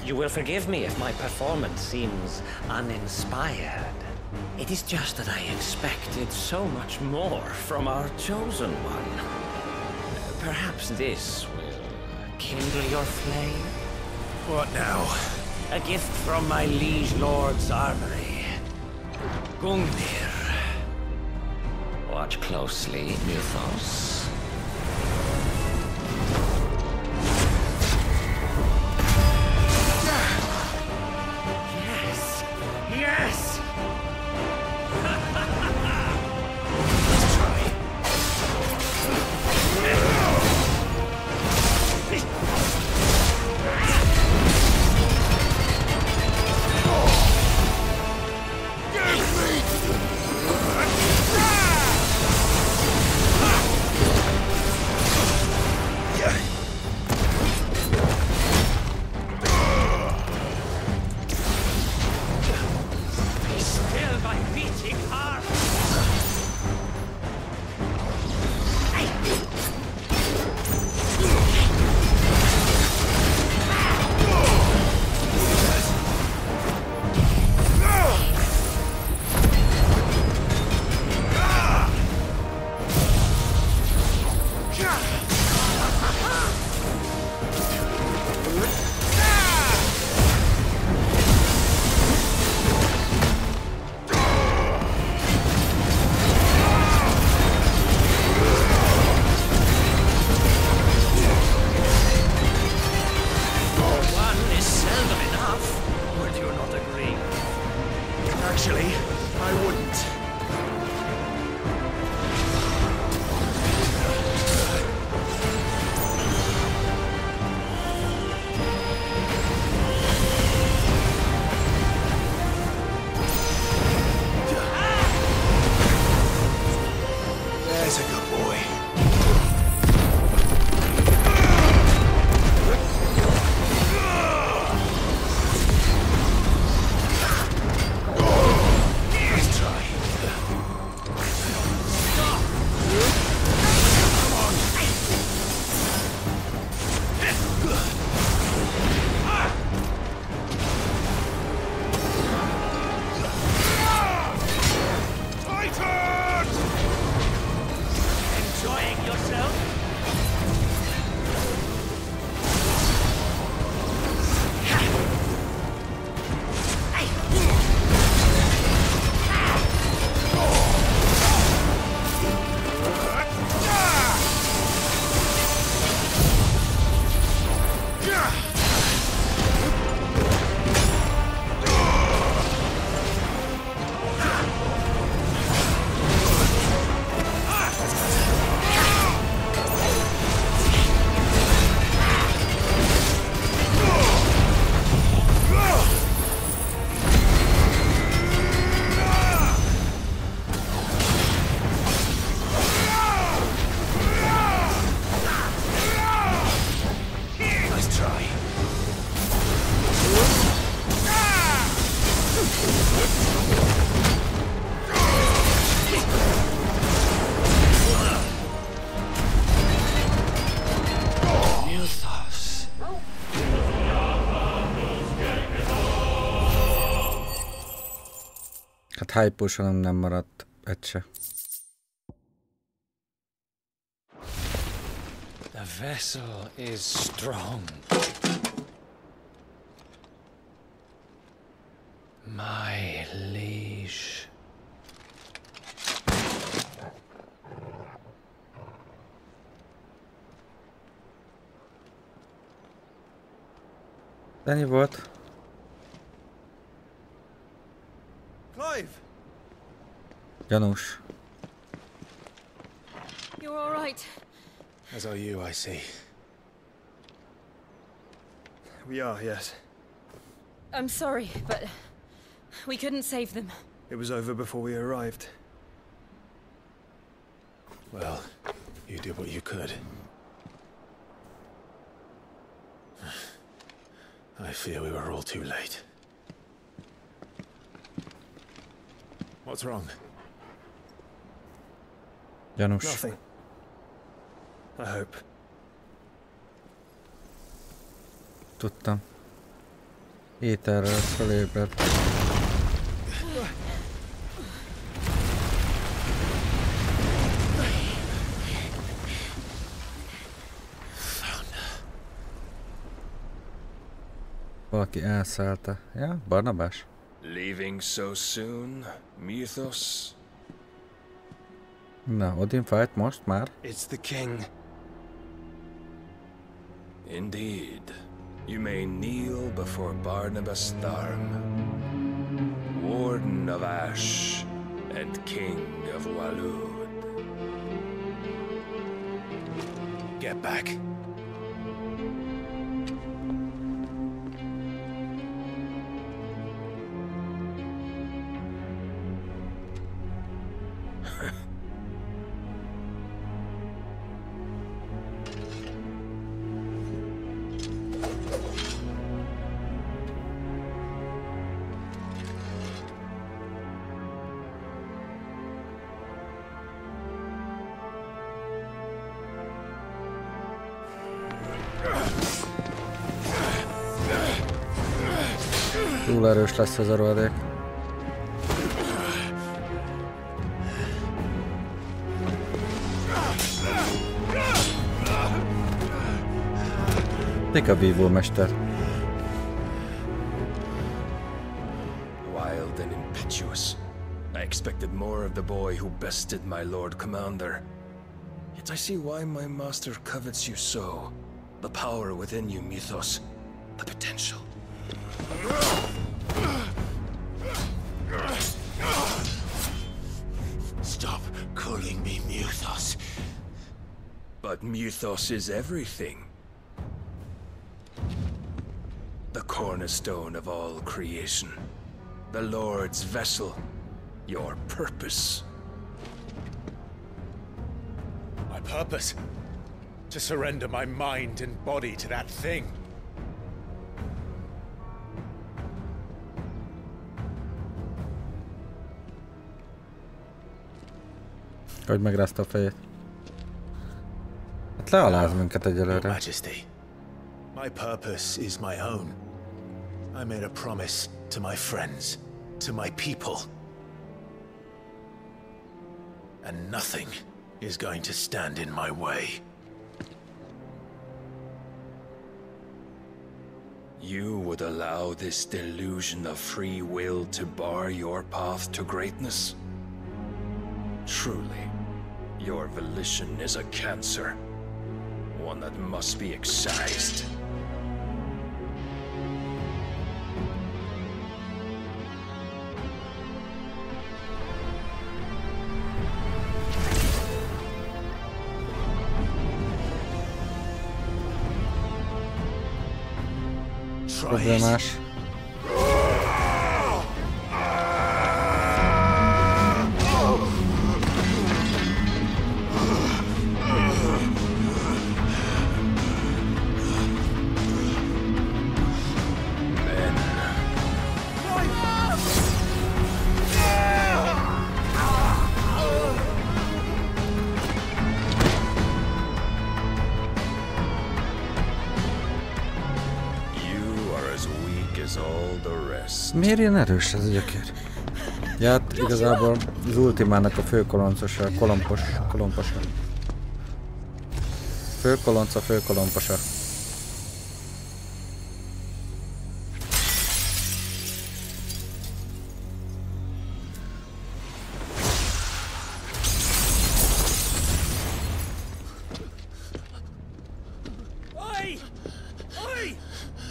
You will forgive me if my performance seems uninspired. It is just that I expected so much more from our chosen one. Perhaps this will kindle your flame? What now? A gift from my liege lord's armory. Gungnir. Watch closely, Muthos. Yes! Let's try. Give me! There's a good boy. Hát hype-osanom nem maradt egy se. The vessel is strong. My liege. Ennyi volt. Clive! Gyanús. You're all right. As are you, I see. We are, yes. I'm sorry, but we couldn't save them. It was over before we arrived. Well, you did what you could. I fear we were all too late. What's wrong? Gyanús. Nothing. I hope. Tudtam. Ételről fölébredt. Valaki elszállta. Ja, Barnabás? Leaving so soon, Mythos? Na, Odin fight most már? It's the king. Indeed. You may kneel before Barnabas Tharm, Warden of Ash and King of Waloed. Get back. Túl erős lesz ez a rohadék. Mik a vívómester? Wild and impetuous. I expected more of the boy who bested my Lord Commander. Yet I see why my master covets you so. The power within you, Mythos. The potential. Stop calling me Mythos. But Mythos is everything. The cornerstone of all creation. The Lord's vessel. Your purpose. My purpose? To surrender my mind and body to that thing. Hogy megrázta a fejét. Hát lealáz minket egyelőre. Majesty, my purpose is my own. I made a promise to my friends, to my people. And nothing is going to stand in my way. You would allow this delusion of free will to bar your path to greatness? Truly, your volition is a cancer, one that must be excised. Problémás. Miért ilyen erős ez a gyökér? Ja, hát igazából az ultimának a főkoloncosa, kolomposa. Főkolomposa. Oi!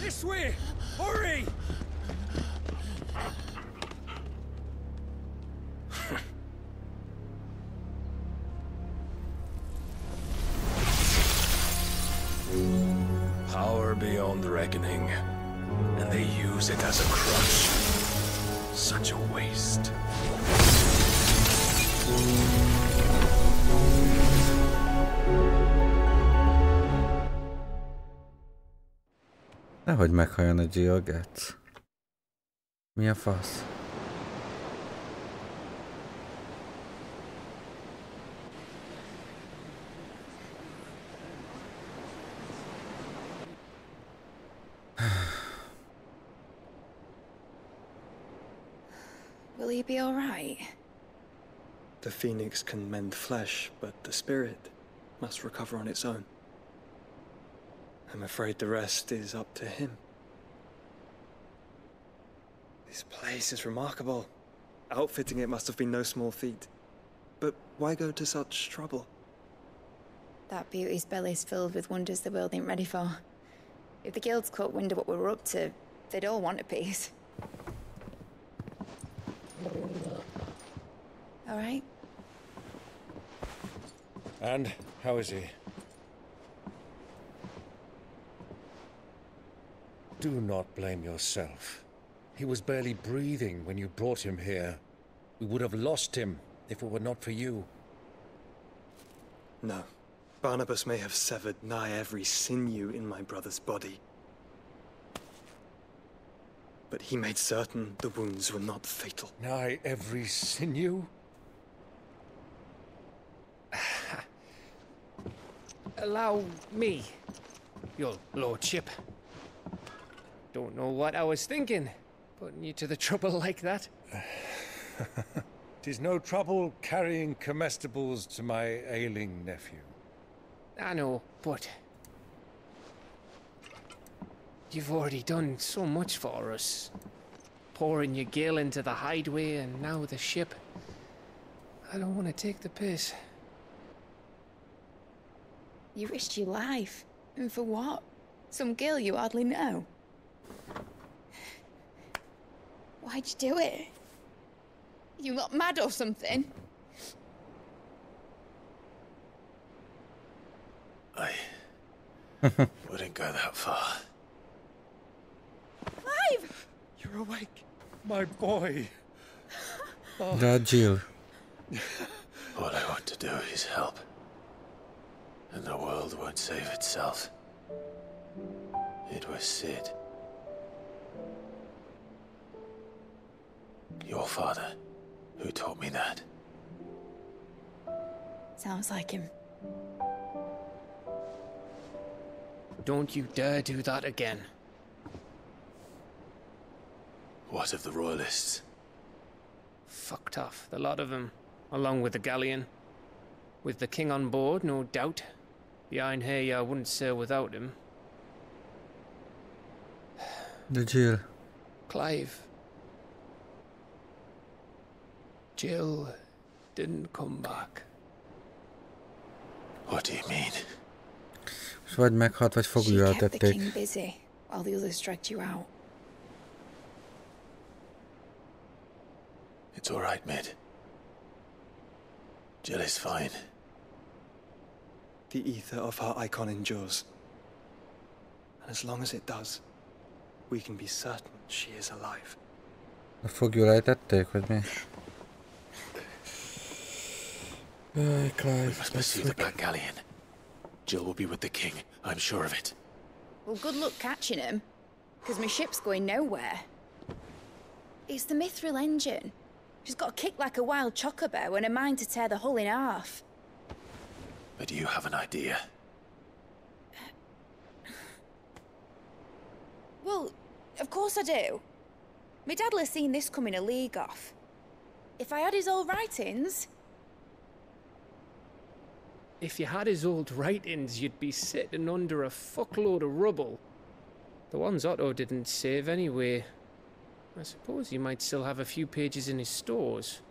This way! Hurry! Power beyond reckoning, and they use it as a crutch. Such a waste. Nehogy meghalljon a Gilgett. Mi a fasz? Will he be all right? The phoenix can mend flesh, but the spirit must recover on its own. I'm afraid the rest is up to him. This place is remarkable. Outfitting it must have been no small feat. But why go to such trouble? That beauty's belly's filled with wonders the world ain't ready for. If the guilds caught wind of what we were up to, they'd all want a piece. All right? And how is he? Do not blame yourself. He was barely breathing when you brought him here. We would have lost him if it were not for you. No. Barnabas may have severed nigh every sinew in my brother's body. But he made certain the wounds were not fatal. Nigh every sinew? Allow me, your lordship. Don't know what I was thinking, putting you to the trouble like that. 'Tis no trouble carrying comestibles to my ailing nephew. I know, but you've already done so much for us. Pouring your gil into the hideaway and now the ship. I don't want to take the piss. You risked your life. And for what? Some girl you hardly know. Why'd you do it? You not mad or something? I wouldn't go that far. Clive! You're awake, my boy. Jill. All I want to do is help. And the world won't save itself. It was Sid. Your father, who taught me that. Sounds like him. Don't you dare do that again. What of the Royalists? Fucked off, the lot of them, along with the galleon. With the king on board, no doubt. Behind here, I wouldn't sail without him. The Jill. Clive. Jill didn't come back. What do you mean? Vagy meghalt, vagy foglyra She kept the tették. king busy while the others dragged you out. It's all right, Mid. Jill is fine. The ether of her icon endures. And as long as it does, we can be certain she is alive. A foglyra tették, vagy mi? We must pursue the Black Galleon. Jill will be with the king, I'm sure of it. Well, good luck catching him, because my ship's going nowhere. It's the Mithril engine. She's got a kick like a wild chocobo and a mind to tear the hull in half. But you have an idea. Well, of course I do. My dad'll have seen this coming a league off. If I had his old writings... If you had his old writings, you'd be sitting under a fuckload of rubble. The ones Otto didn't save anyway. I suppose you might still have a few pages in his stores.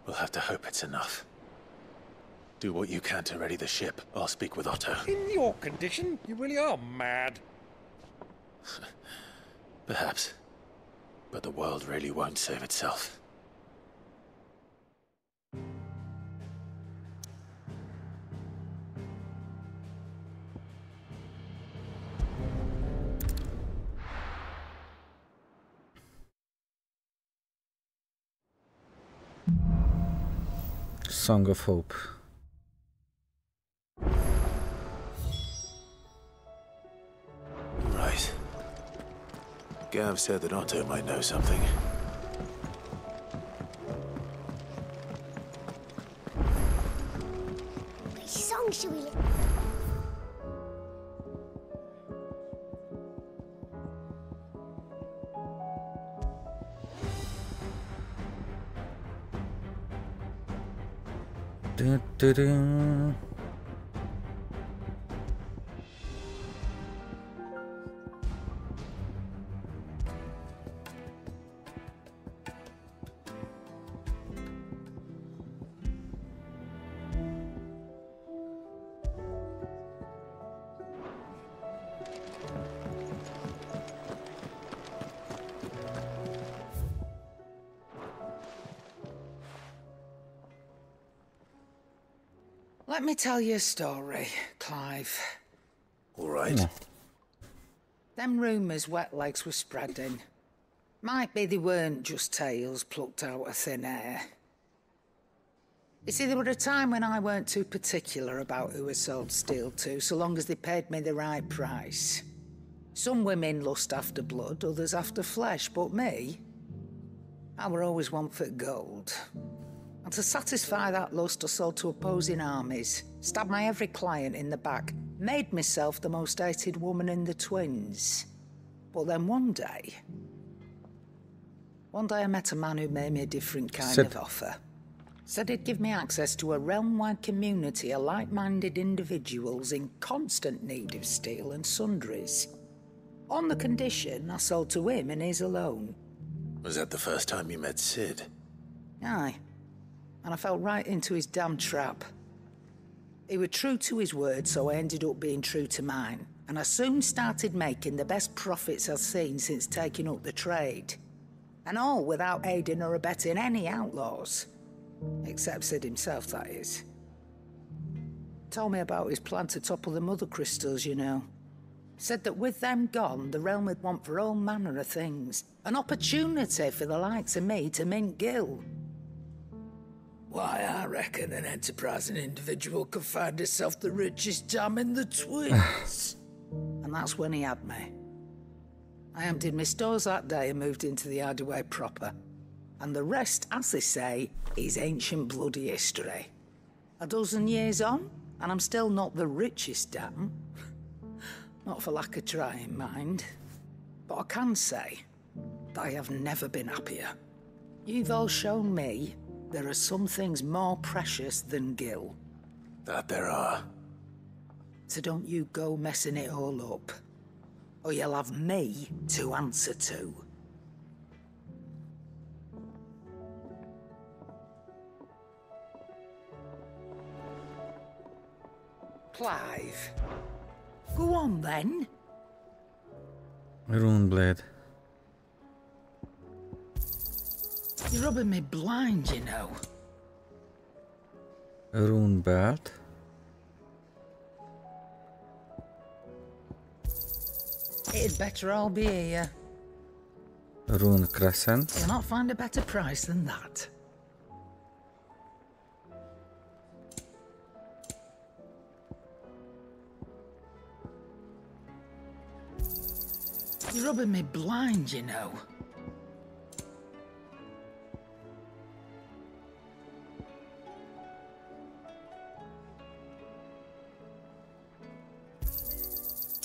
We'll have to hope it's enough. Do what you can to ready the ship. I'll speak with Otto. In your condition, you really are mad. Perhaps. But the world really won't save itself. Song of Hope. Right. Gav said that Otto might know something. Which song should we listen? Dun, dun, dun. Let me tell you a story, Clive. All right. Them rumours Wetlegs were spreading. Might be they weren't just tales plucked out of thin air. You see, there were a time when I weren't too particular about who I sold steel to, so long as they paid me the right price. Some women lust after blood, others after flesh, but me, I were always one for gold. And to satisfy that lust, I sold to opposing armies, stabbed my every client in the back, made myself the most hated woman in the twins. But then one day I met a man who made me a different kind of offer. Said he'd give me access to a realm-wide community of like-minded individuals in constant need of steel and sundries. On the condition I sold to him and his alone. Was that the first time you met Sid? Aye. And I fell right into his damn trap. He was true to his word, so I ended up being true to mine. And I soon started making the best profits I've seen since taking up the trade. And all without aiding or abetting any outlaws. Except Sid himself, that is. Told me about his plan to topple the mother crystals, you know. Said that with them gone, the realm would want for all manner of things. An opportunity for the likes of me to mint gil. Why, I reckon an enterprising individual could find himself the richest dam in the Twins. And that's when he had me. I emptied my stores that day and moved into the Hideaway proper. And the rest, as they say, is ancient bloody history. A dozen years on, and I'm still not the richest dam. Not for lack of trying, mind. But I can say that I have never been happier. You've all shown me there are some things more precious than Gil. That there are. So don't you go messing it all up, or you'll have me to answer to. Clive. Go on then. Runeblade. You're rubbing me blind, you know. Rune belt. It'd better all be here. Rune crescent. You'll not find a better price than that. You're rubbing me blind, you know.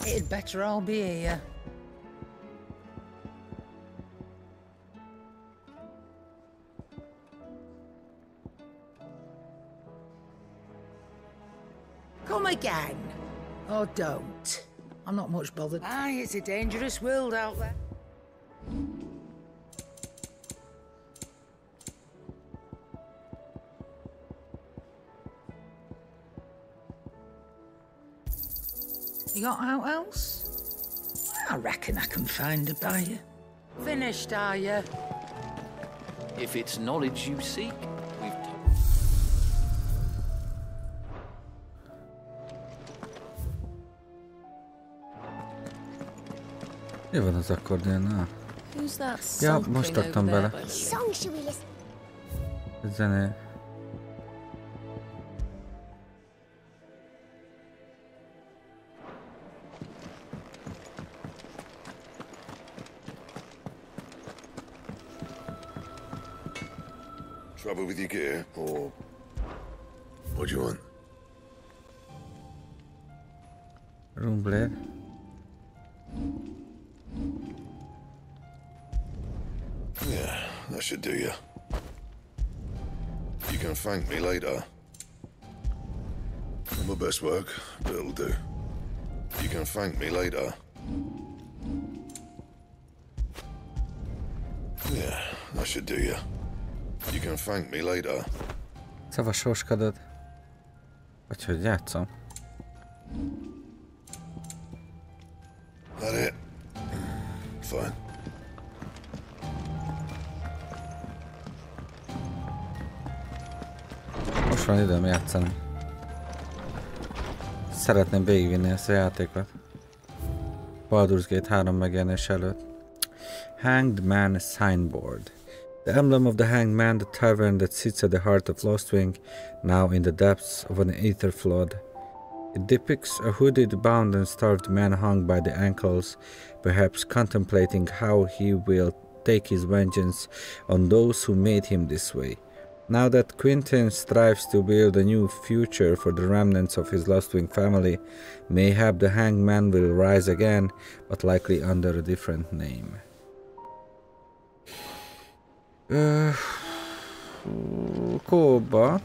It'd better all be here. Come again. Or don't. I'm not much bothered. Aye, it's a dangerous world out there. You got out else? I reckon I can find a buyer. Finished, are you? If it's knowledge you seek, we've Mi van az akkordeonnal? Ja, most raktam bele. Zene. Trouble with your gear, or what do you want? Runeblade. Yeah, that should do you. You can thank me later. Not my best work, but it'll do. You can thank me later. Yeah, that should do you. You can thank me later. Szavasóskodod. Vagy hogy játszom? That it? Fine. Most van időm játszani. Szeretném végigvinni ezt a játékot. Baldur's Gate 3 megjelenés előtt. Hanged Man Signboard. The emblem of the Hanged Man, the tavern that sits at the heart of Lostwing, now in the depths of an ether flood. It depicts a hooded, bound and starved man hung by the ankles, perhaps contemplating how he will take his vengeance on those who made him this way. Now that Quentin strives to build a new future for the remnants of his Lostwing family, mayhap the Hanged Man will rise again, but likely under a different name. Kóba.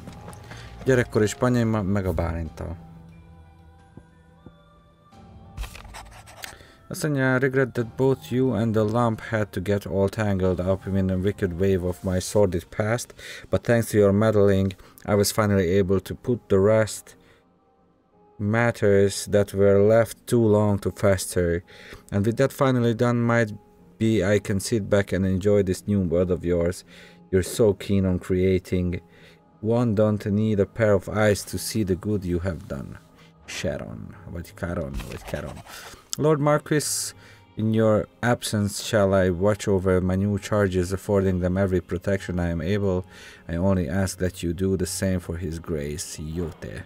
Gyerekkori spanyai meg a Bálinttal. Azt mondja, I regret that both you and the lump had to get all tangled up in a wicked wave of my sordid past, but thanks to your meddling, I was finally able to put the rest matters that were left too long to fester. And with that finally done, might be I can sit back and enjoy this new world of yours. You're so keen on creating. One don't need a pair of eyes to see the good you have done. Sharon, vagy Caron, vagy Caron. Lord Marquis, In your absence shall I watch over my new charges, affording them every protection I am able. I only ask that you do the same for his grace. Yote.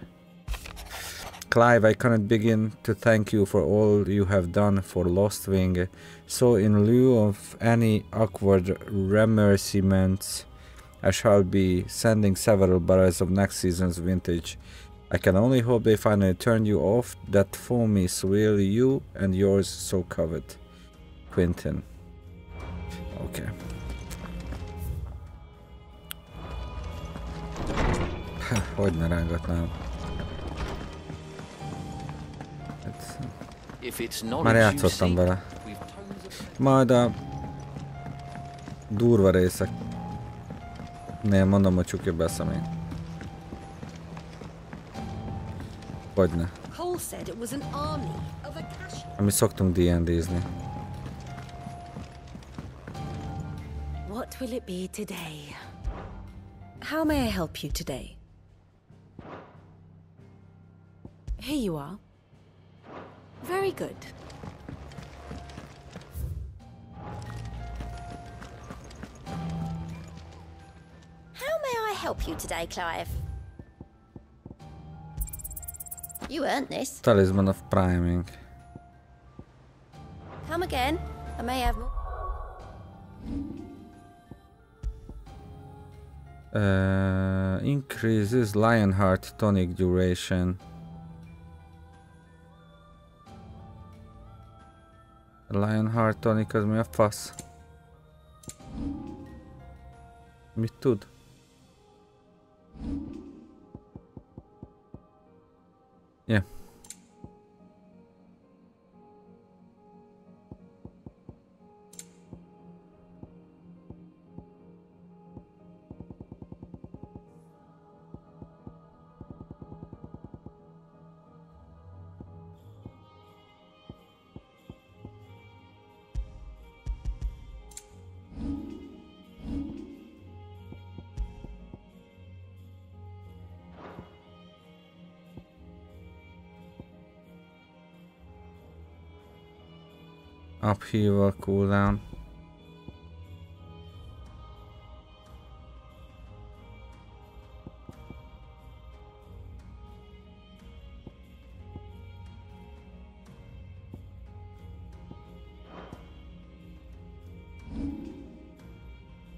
Clive, I cannot begin to thank you for all you have done for Lost Wing. So in lieu of any awkward remerciements, I shall be sending several barrels of next season's vintage. I can only hope they finally turn you off that foamy swill you and yours so covet. Quentin. Okay. Hogy ne rángatnám. Már játszottam vele. Majd a durva részeknél mondom, hogy csukja be a szemét. Hogyne. Ami szoktunk D&D-zni. What will it be today? How may I help you today? Here you are. Very good. How may I help you today, Clive? You earned this. Talisman of Priming. Come again. I may have more. Increases Lionheart tonic duration. Lionheart tonic az mi a fasz? Mit tud? Yeah. Upheaval cooldown.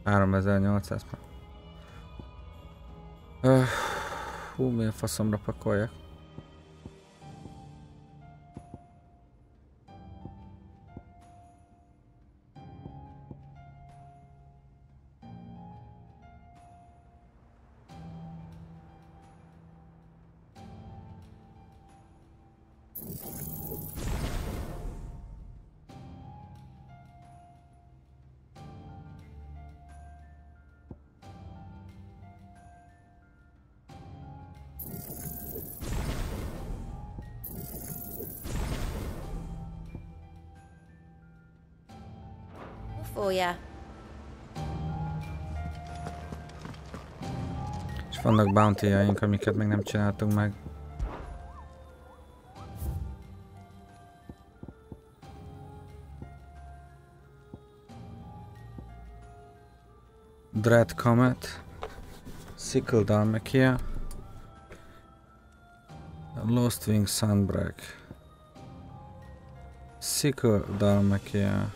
$3800. Hú, milyen faszomra pakoljak. For ya. És vannak bounty-jaink, amiket még nem csináltunk meg. Dread Comet, Sickle Dalmakia, Lost Wing Sunbreak, Sickle Dalmakia.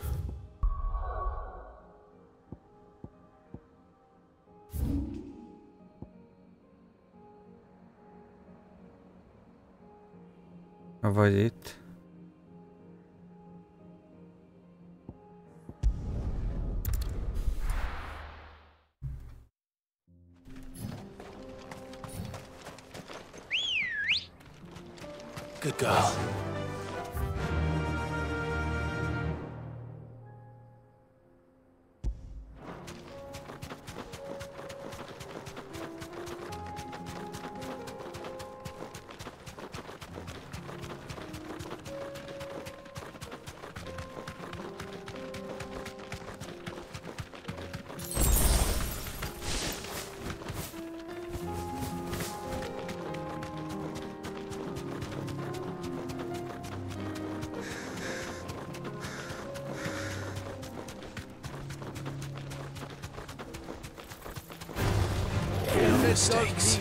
Vagy itt. Good girl. mistakes.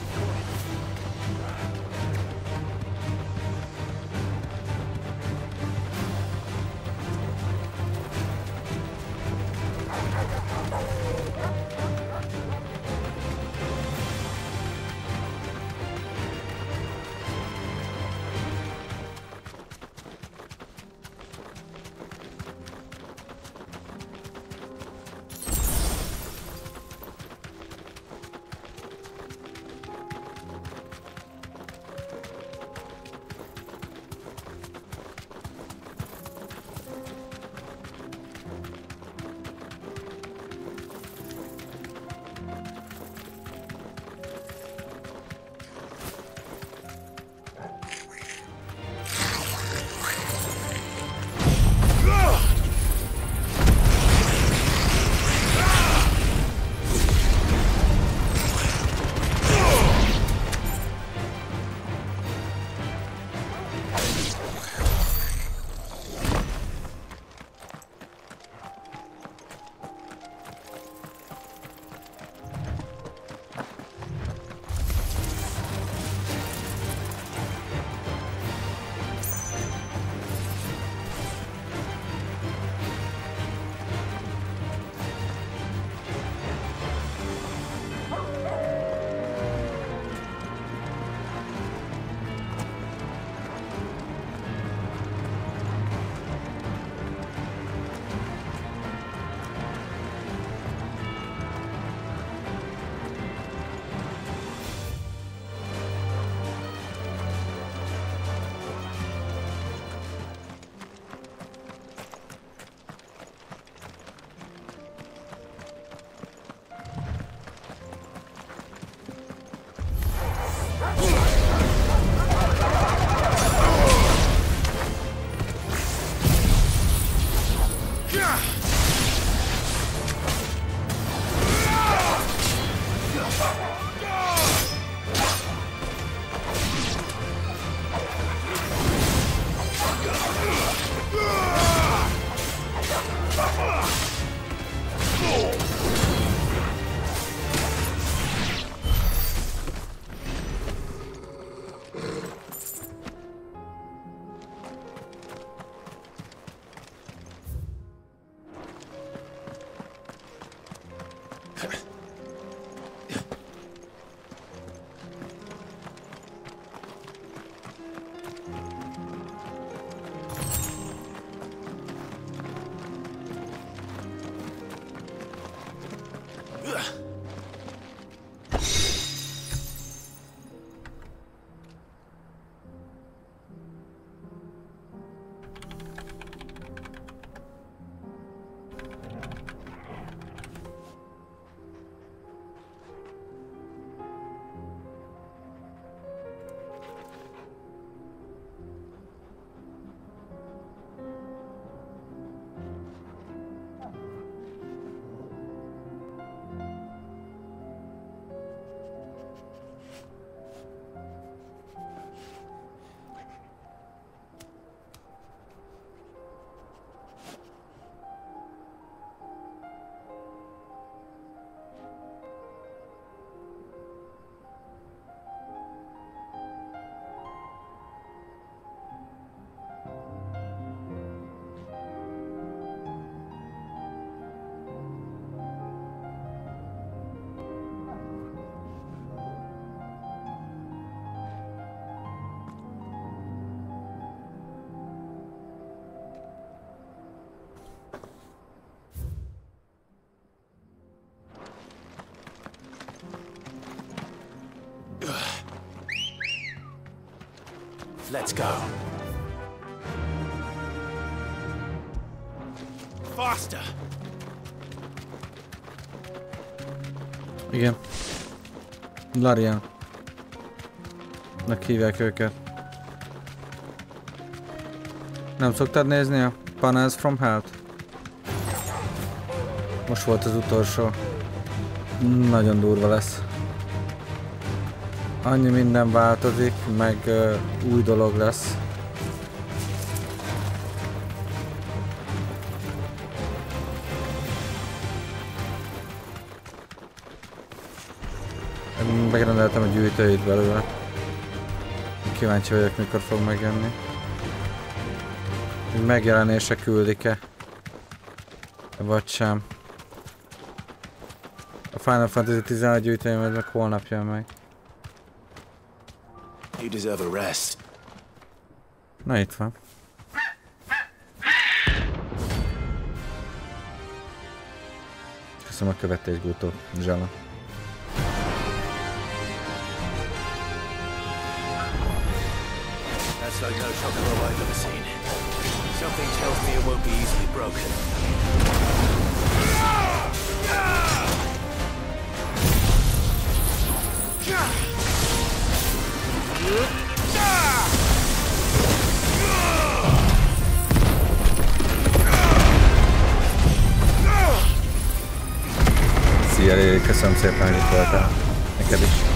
Let's go. Faster! Igen. Larian. Nek hívják őket. Nem szoktad nézni a Panels from Hell-t? Most volt az utolsó. Nagyon durva lesz. Annyi minden változik, meg új dolog lesz. Megrendeltem a gyűjtőit belőle. Kíváncsi vagyok, mikor fog megjönni. Megjelenésre küldik-e? Vagy sem. A Final Fantasy 16 gyűjtőim meg holnap jön meg. You deserve a rest. Na itt van. Köszönöm a követésgútó, Zsala. That's like no chocobo I've ever seen. Something tells me it won't be easily broken. Szia Lili, köszönöm szépen, hogy itt voltál. Neked is.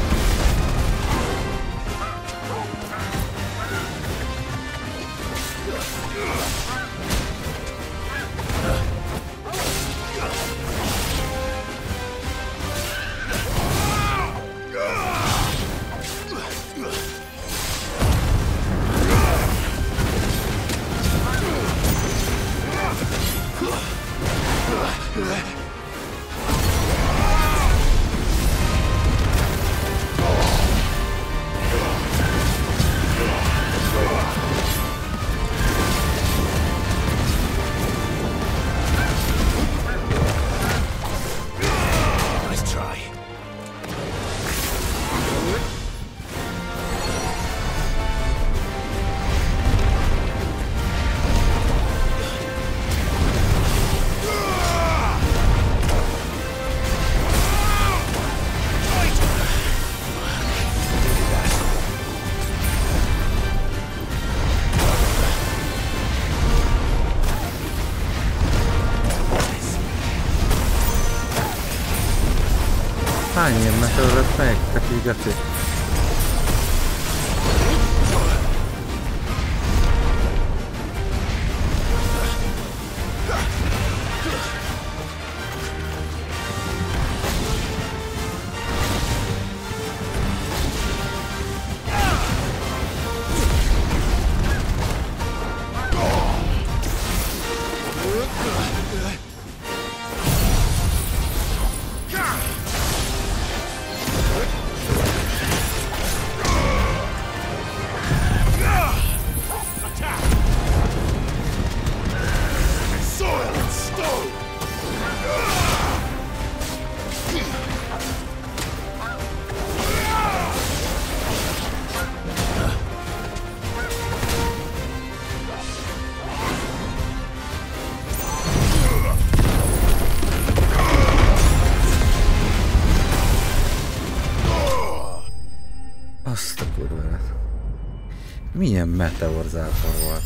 Hány ilyen meteorit meg? Neki geci. Azt a kurvát. Milyen meteorzápor volt.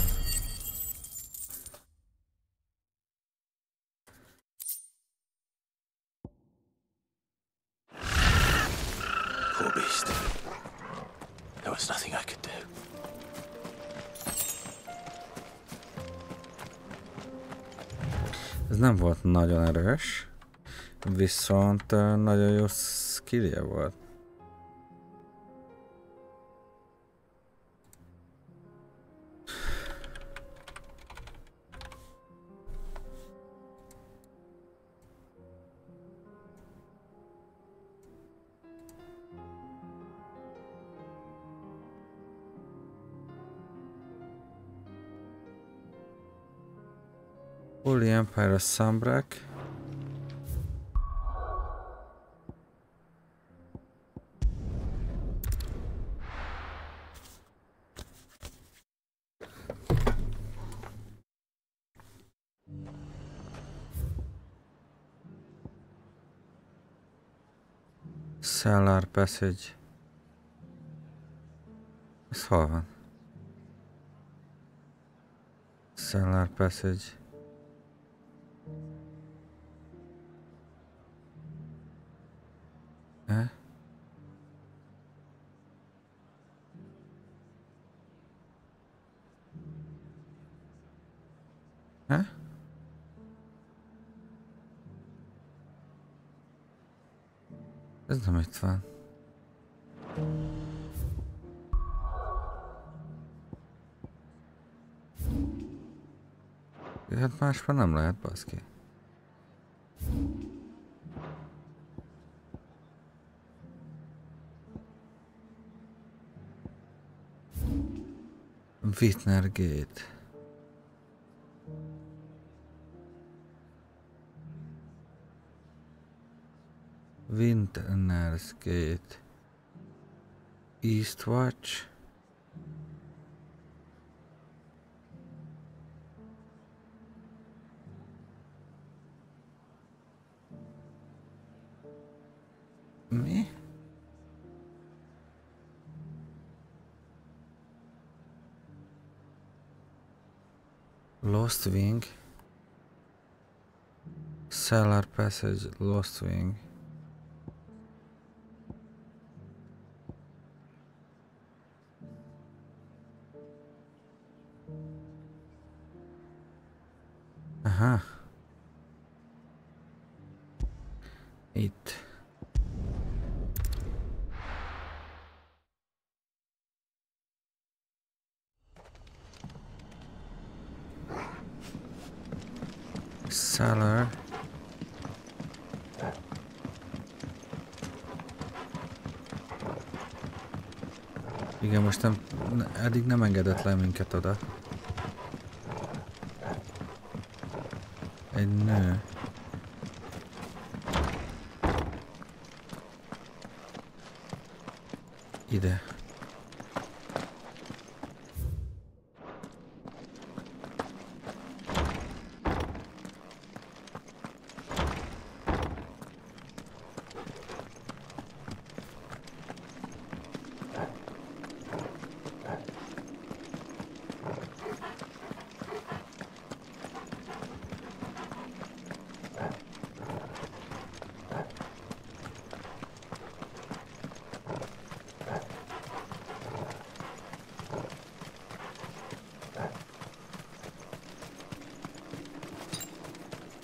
Poor beast. There was nothing I could do. Ez nem volt nagyon erős, viszont nagyon jó skillje volt. Holy Empire of Sunbreak. Cellar Passage. Ez hol van? Cellar Passage. Eh? Eh? Ez nem itt van. Hát másban nem lehet, baszki. Whitner Gate. Winter's Gate. Eastwatch. Mi? Lost Wing. Cellar Passage, Lost Wing. Aha. Itt. Cellar. Igen, most nem, eddig nem engedett le minket oda. Egy nő. Ide.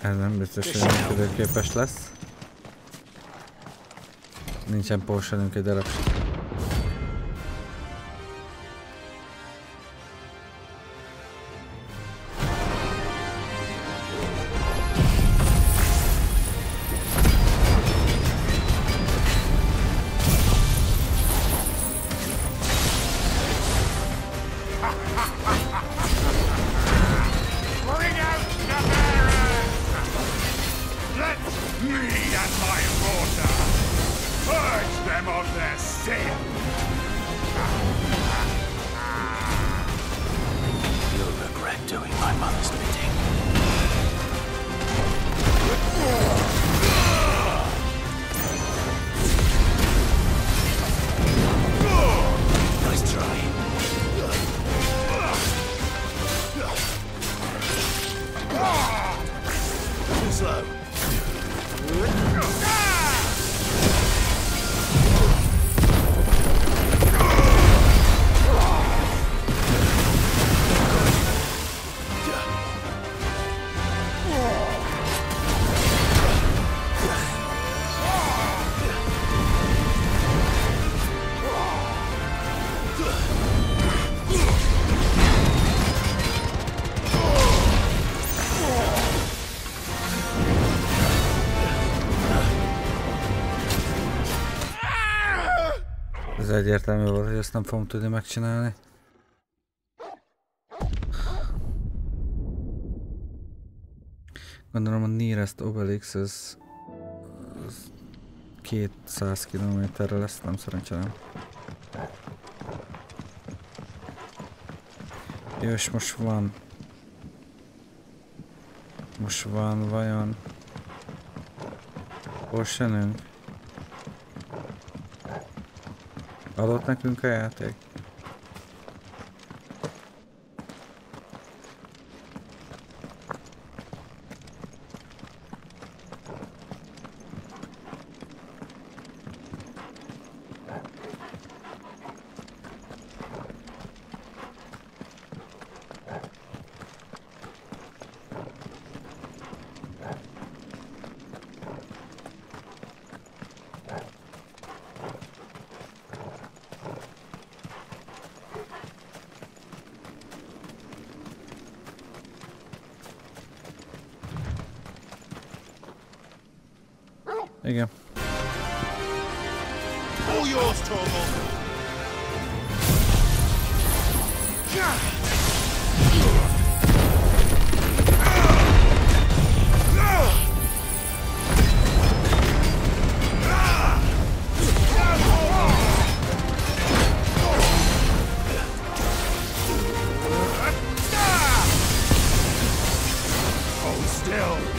Ez nem biztos, hogy működőképes lesz. Nincsen potionünk egy darab. Ez egyértelmű volt, hogy ezt nem fogom tudni megcsinálni. Gondolom a nearest Obelix az 200 kilométerre lesz, nem szerencsélem. Jó, és most van vajon potionünk? Adott nekünk a játék? Igen. All yours, Torvald. Hold still.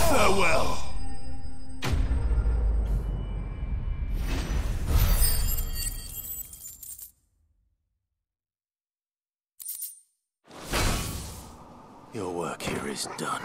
Farewell. Your work here is done.